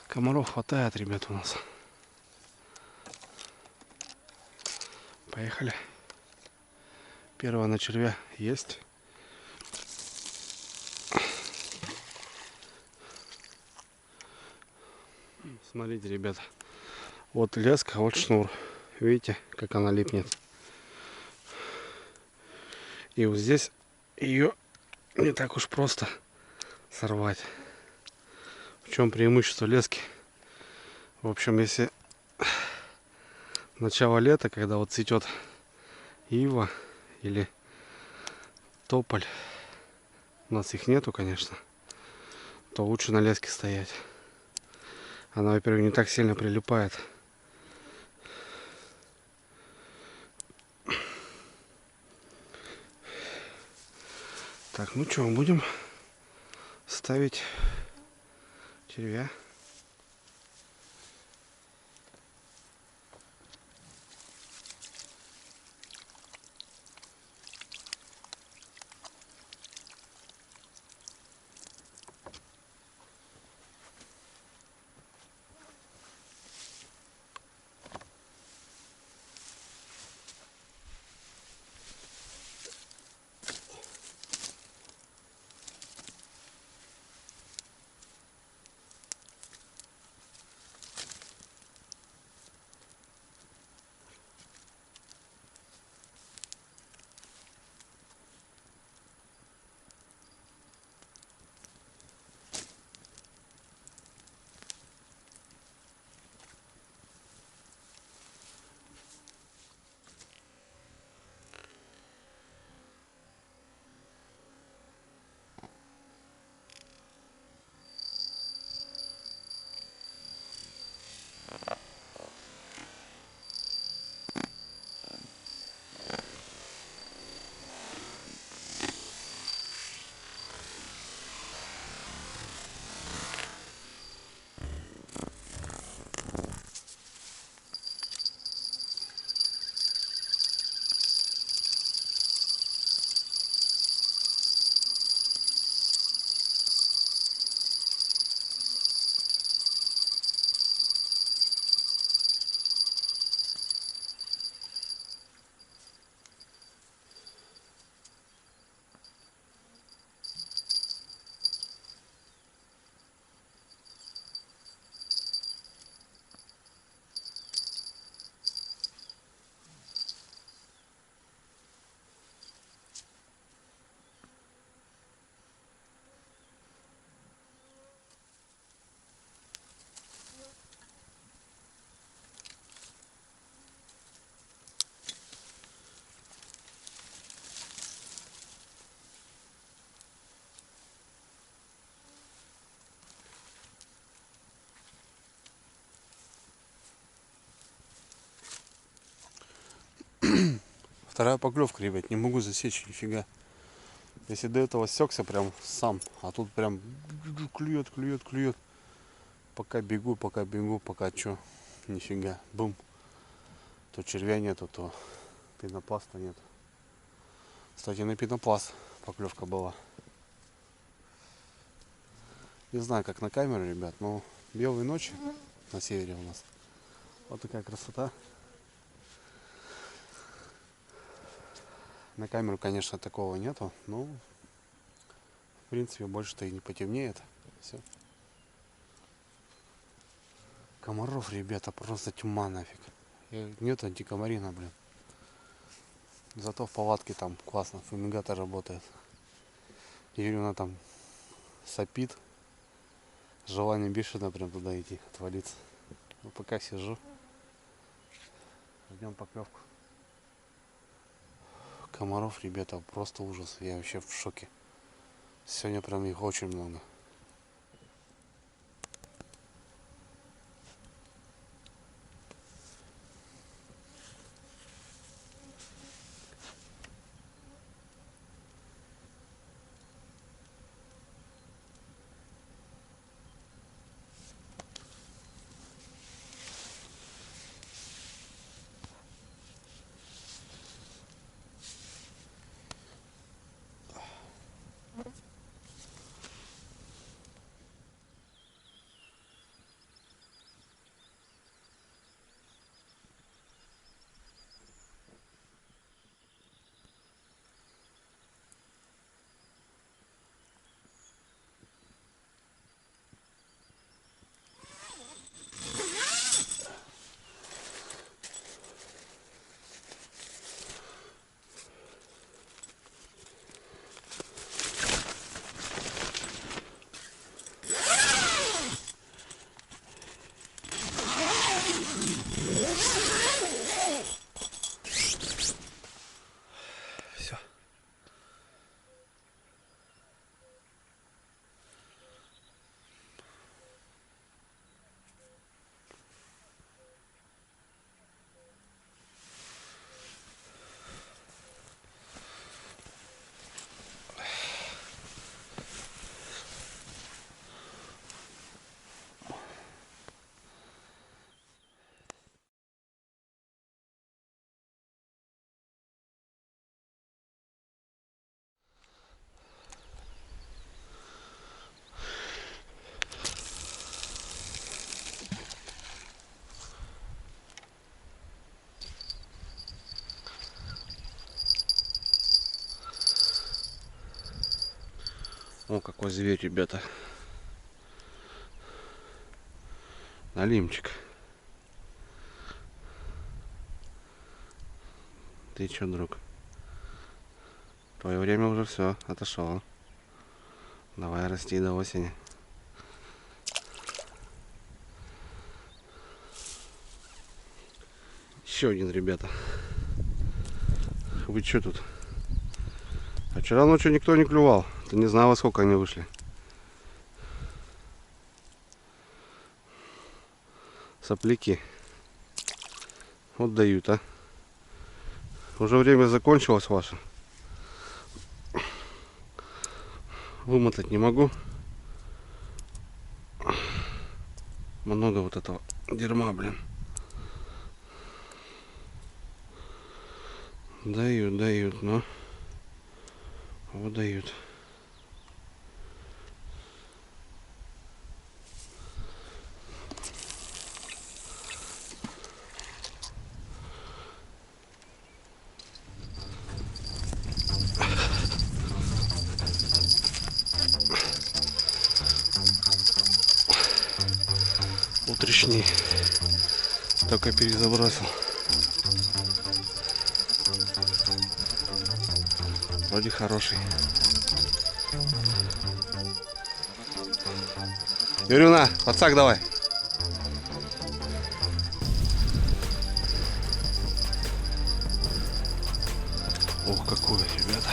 Комаров хватает, ребят, у нас. Поехали. Первого на червя есть. Смотрите, ребята. Вот леска, вот шнур. Видите, как она липнет. И вот здесь ее не так уж просто сорвать. В чем преимущество лески? В общем, если начало лета, когда вот цветет ива или тополь, у нас их нету, конечно, то лучше на леске стоять. Она, во-первых, не так сильно прилипает. Так, ну что, будем ставить червя. Вторая поклевка, ребят, не могу засечь нифига. Если до этого секся прям сам, а тут прям клюет, клюет, клюет. Пока бегу, пока что, нифига, бум. То червя нету, то пенопласта нет. Кстати, на пенопласт поклевка была. Не знаю, как на камеру, ребят, но белые ночи на севере у нас. Вот такая красота. На камеру, конечно, такого нету, но в принципе больше-то и не потемнеет. Все. Комаров, ребята, просто тьма нафиг. Нет антикомарина, блин. Зато в палатке там классно, фумигатор работает. Ирина там сопит. Желание бешено прям туда идти, отвалиться. Но пока сижу. Ждем поклевку. Комаров, ребята, просто ужас. Я вообще в шоке. Сегодня прям их очень много. О, какой зверь, ребята. Налимчик. Ты чё, друг? Твое время уже все, отошло. Давай расти до осени. Еще один, ребята. Вы что тут? А вчера ночью никто не клювал. Ты не знал, во сколько они вышли. Сопляки. Вот дают, а. Уже время закончилось ваше. Вымотать не могу. Много вот этого дерьма, блин. Дают, но выдают. Утречний. Только перезабросил. Вроде хороший. Юрюна, подсак давай. Ох, какой, ребята.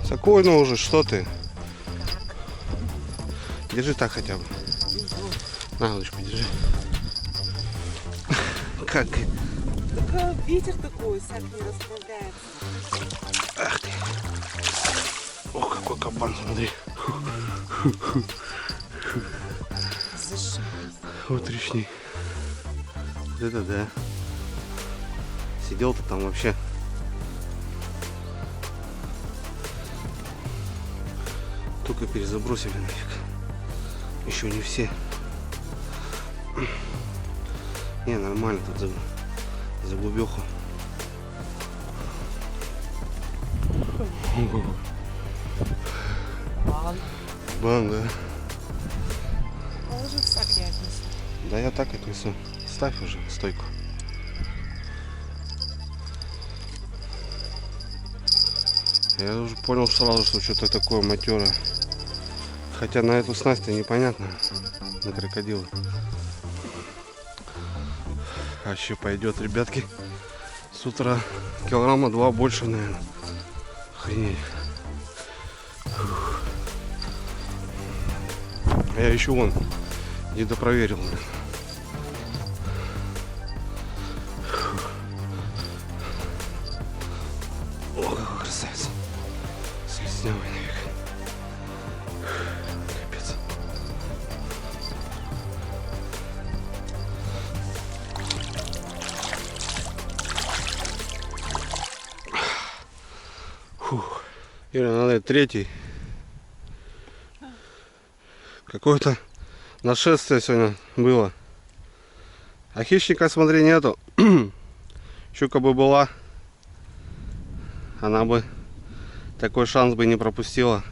Спокойно уже, что ты? Держи так хотя бы. На, Лучка, держи. Как? Так ветер такой, сак не расправляется. Ах ты. Ох, какой кабан, смотри. Зашибись. Утречний. Это да. Сидел-то там вообще. Только перезабросили нафиг. Еще не все. Не, нормально тут за бубеху. Бан, да. Положи в сак, я отнесу. Да я так отнесу. Ставь уже стойку. Я уже понял сразу, что что-то такое матерое. Хотя на эту снасть-то непонятно. На крокодила. А еще пойдет, ребятки. С утра килограмма 2 больше, наверное. Охренеть. Фух. А я еще вон не допроверил. О, какой красавец. Слезнявый навек. Капец. Фух. Ира, надо третий. Какое-то нашествие сегодня было. А хищника, смотри, нету. Щука бы была, она бы такой шанс бы не пропустила.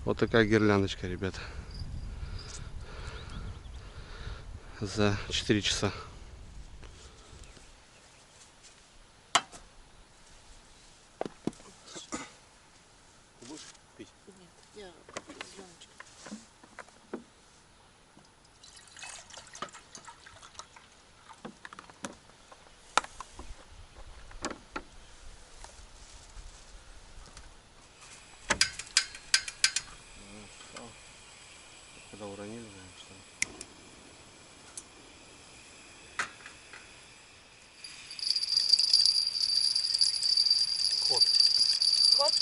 Вот такая гирляндочка, ребята. За 4 часа. Нет, я зеленочка. Когда уронили, что ли? Ход. Ход?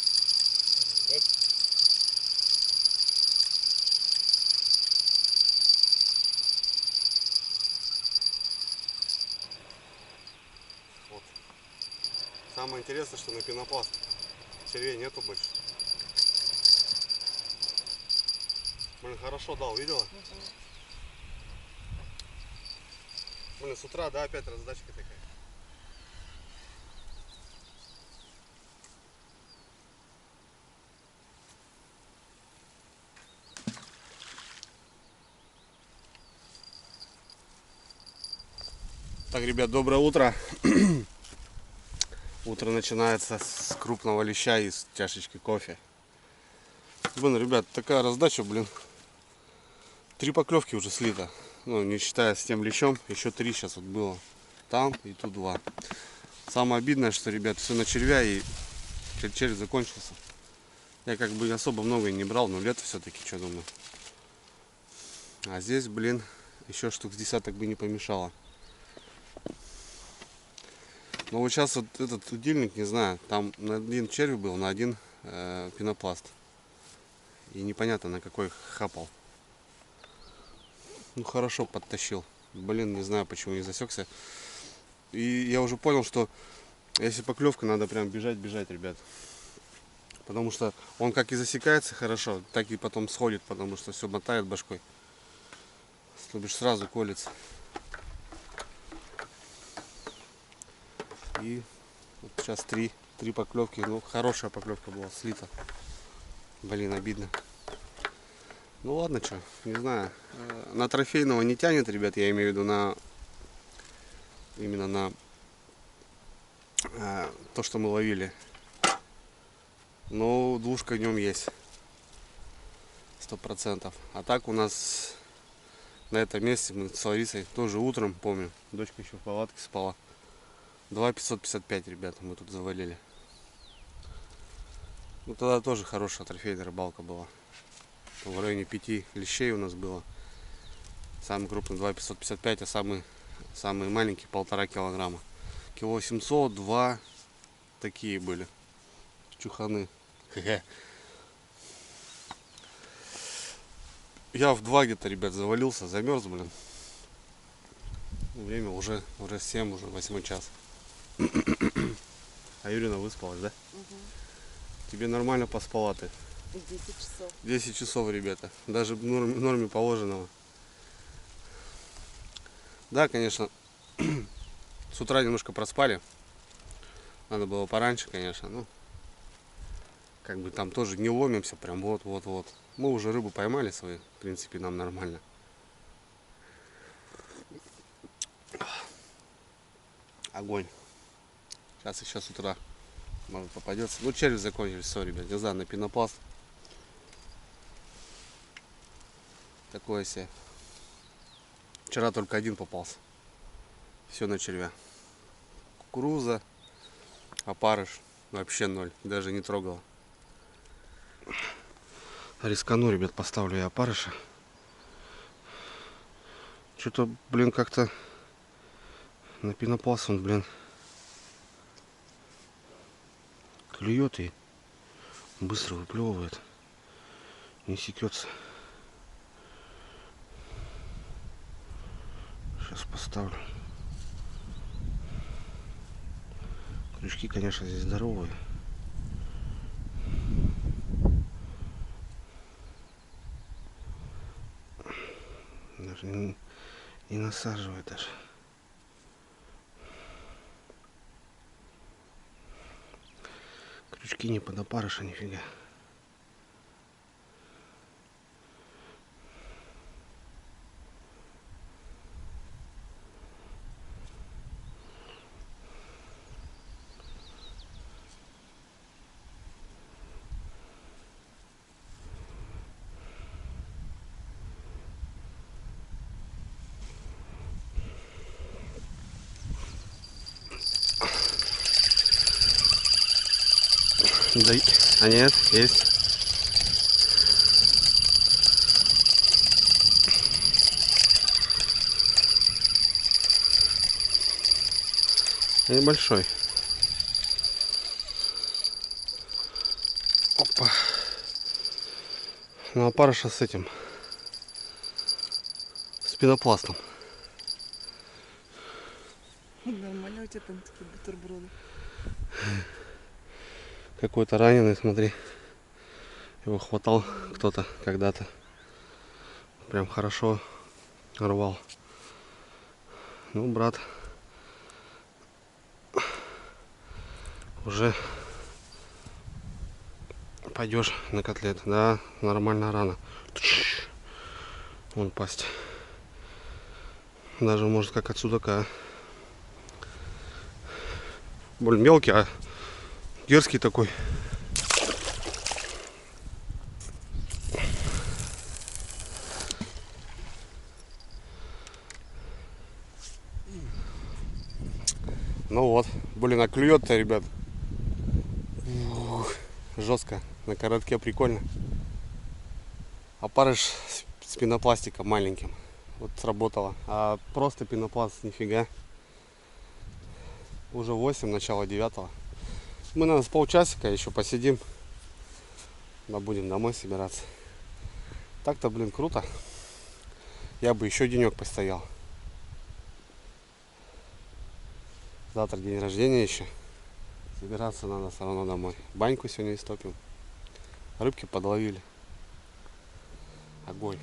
Самое интересное, что на пенопласт червей нету больше. Блин, хорошо дал, видела? Блин, с утра, да, опять раздачка такая. Так, ребят, доброе утро. Утро начинается с крупного леща и с чашечки кофе. Блин, ребят, такая раздача, блин. 3 поклевки уже слито. Ну, не считая с тем лещом, еще 3 сейчас вот было. Там и тут 2. Самое обидное, что, ребят, все на червя и червь закончился. Я как бы особо много и не брал, но лето все-таки, что думаю. А здесь, блин, еще штук с десяток бы не помешало. Но вот сейчас вот этот удильник, не знаю, там на один червь был, на один пенопласт. И непонятно, на какой хапал. Ну, хорошо подтащил. Блин, не знаю, почему не засекся. И я уже понял, что если поклевка, надо прям бежать, ребят. Потому что он как и засекается хорошо, так и потом сходит, потому что все мотает башкой. То бишь сразу колется. И вот сейчас 3 поклевки. Ну, хорошая поклевка была, слита. Блин, обидно. Ну ладно, что, не знаю. На трофейного не тянет, ребят, я имею в виду на именно на то, что мы ловили. Но двушка в нем есть. 100%. А так у нас на этом месте мы с Ларисой тоже утром, помню, дочка еще в палатке спала. 2,555, ребята, мы тут завалили. Ну тогда тоже хорошая трофейная рыбалка была. В районе 5 лещей у нас было. Самый крупный 2,555, а самый маленький 1,5 килограмма. Кило 700, 2 такие были. Чуханы. Я в 2 где-то, ребят, завалился, замерз, блин. Время уже 7, уже 8 час. А Юрина выспалась, да? Угу. Тебе нормально поспала ты? 10 часов. 10 часов, ребята. Даже в норме положенного. Да, конечно, с утра немножко проспали. Надо было пораньше, конечно. Ну, как бы там тоже не ломимся. Прям вот. Мы уже рыбу поймали свою. В принципе, нам нормально. Огонь. Сейчас еще с утра может попадется. Ну, червь закончились, все, ребят. Не знаю, на пенопласт. Такое себе. Вчера только один попался. Все на червя. Кукуруза, опарыш вообще 0. Даже не трогал. Рискану, ребят, поставлю я опарыша. Что-то, блин, как-то на пенопласт он, блин, клюет и быстро выплевывает. Не секется. Сейчас поставлю. Крючки, конечно, здесь здоровые. Даже не насаживает даже. Крючки не под опарыша, нифига. Да, а нет, есть. Небольшой. Опа. Ну, опарыша с этим. С пенопластом. Нормально у тебя там такие бутерброды. Какой-то раненый, смотри. Его хватал кто-то когда-то. Прям хорошо рвал. Ну, брат, уже пойдешь на котлет. Да, нормальная рана. Вон пасть. Даже может как от судака. Блин, мелкий, а дерзкий такой. Ну вот, блин, а клюет-то, ребят. Жестко. На коротке прикольно. Опарыш с пенопластиком маленьким. Вот сработало. А просто пенопласт нифига. Уже 8, начало 9. Мы, наверное, с полчасика еще посидим. Да будем домой собираться. Так-то, блин, круто. Я бы еще денек постоял. Завтра день рождения еще. Собираться надо все равно домой. Баньку сегодня истопим. Рыбки подловили. Огонь.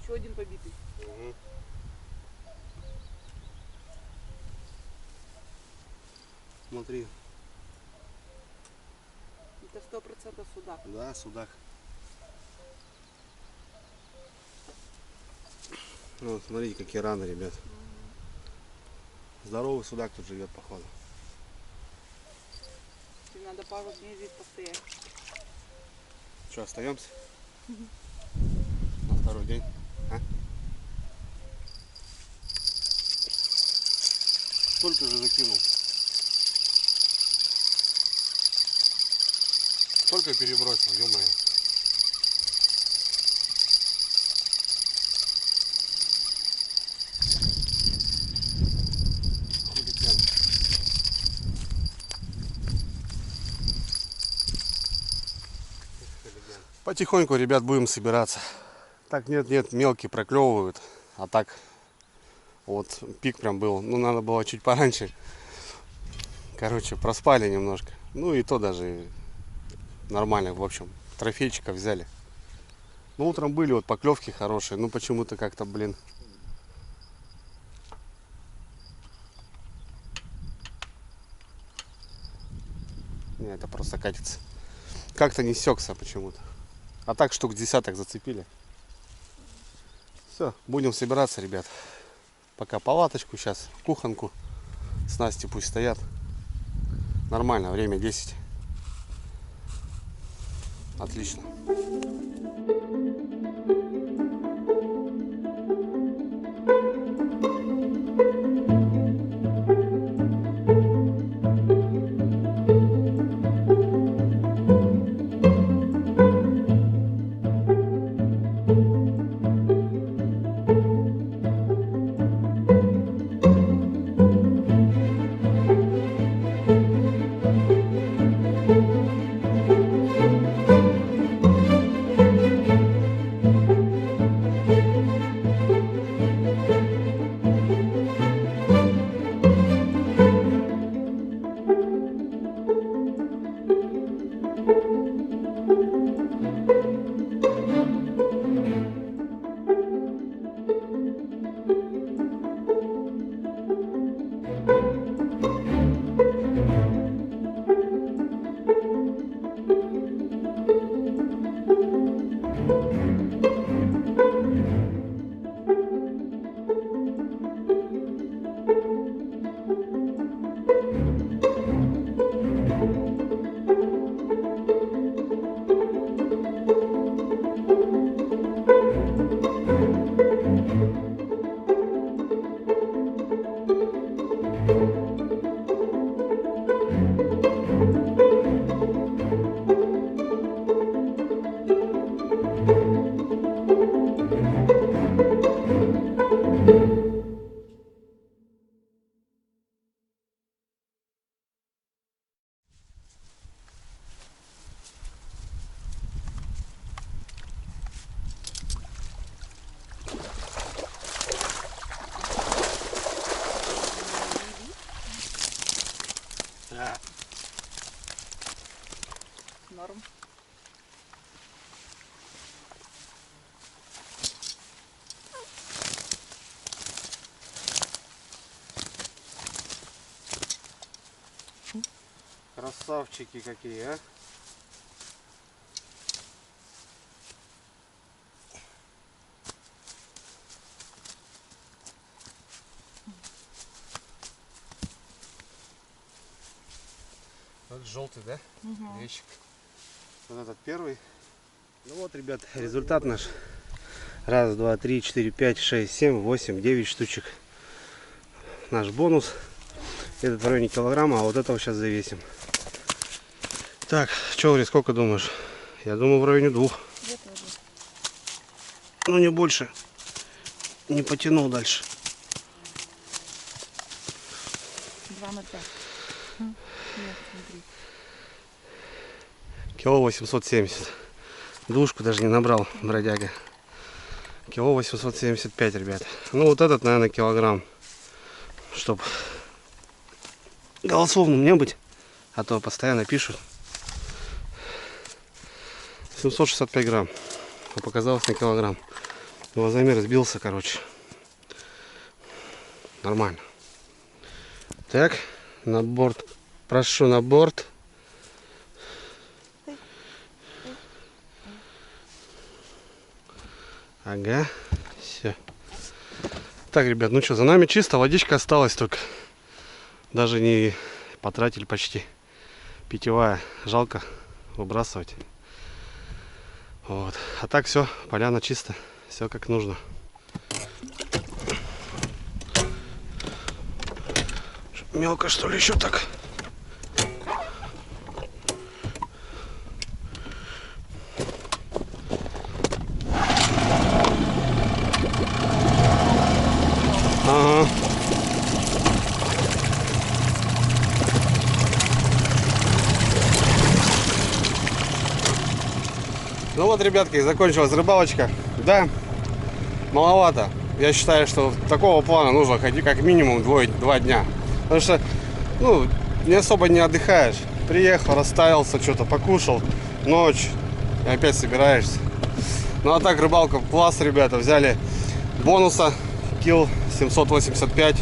Еще один побитый. Угу. Смотри. Это 100% судак. Да, судак. Вот, смотрите, какие раны, ребят. Здоровый судак тут живет, походу. Тебе надо пару дней здесь постоять. Что, остаемся? На второй день? А? Только же закинул. Только перебросил, ё-моё. Хулиган. Потихоньку, ребят, будем собираться. Так, нет, мелкие проклевывают. А так, вот пик прям был. Ну, надо было чуть пораньше. Короче, проспали немножко. Ну, и то даже нормально, в общем. Трофейчика взяли. Ну, утром были вот поклевки хорошие. Ну, почему-то как-то, блин. Не, это просто катится. Как-то не сёкся почему-то. А так штук десяток зацепили. Все, будем собираться, ребят. Пока палаточку сейчас, кухонку. Снасти пусть стоят. Нормально, время 10. Отлично. Красавчики какие, а? Вот желтый, да? Угу. Ящик. Вот этот первый. Ну вот, ребят, результат наш. Раз, два, три, четыре, пять, шесть, семь, восемь, 9 штучек. Наш бонус. Этот в районе килограмма, а вот этого сейчас завесим. Так, Чолри, сколько думаешь? Я думаю, в районе 2. Я тоже. Ну не больше. Не потянул дальше. 2 на 5. Нет, смотри. Кило 870. Душку даже не набрал, бродяга. Кило 875, ребят. Ну вот этот, наверное, килограмм. Чтоб голословным не быть. А то постоянно пишут. 765 грамм. А показалось на килограмм. Глазомер сбился, короче. Нормально. Так, на борт. Прошу на борт. Ага, все. Так, ребят, ну что, за нами чисто, водичка осталась только. Даже не потратили почти. Питьевая, жалко выбрасывать. Вот. А так все, поляна чисто, все как нужно. Мелко, что ли, еще так? Ага. Ну вот, ребятки, закончилась рыбалочка. Да, маловато. Я считаю, что такого плана нужно ходить как минимум 2 дня. Потому что, ну, не особо не отдыхаешь. Приехал, расставился, что-то покушал, ночь, и опять собираешься. Ну а так, рыбалка класс, ребята. Взяли бонуса, килл 785.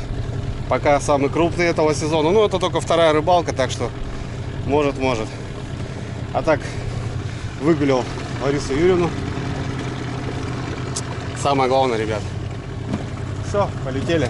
Пока самый крупный этого сезона. Ну, это только 2-я рыбалка, так что может. А так, выгулял Ларису Юрьевну. Самое главное, ребят. Все, полетели.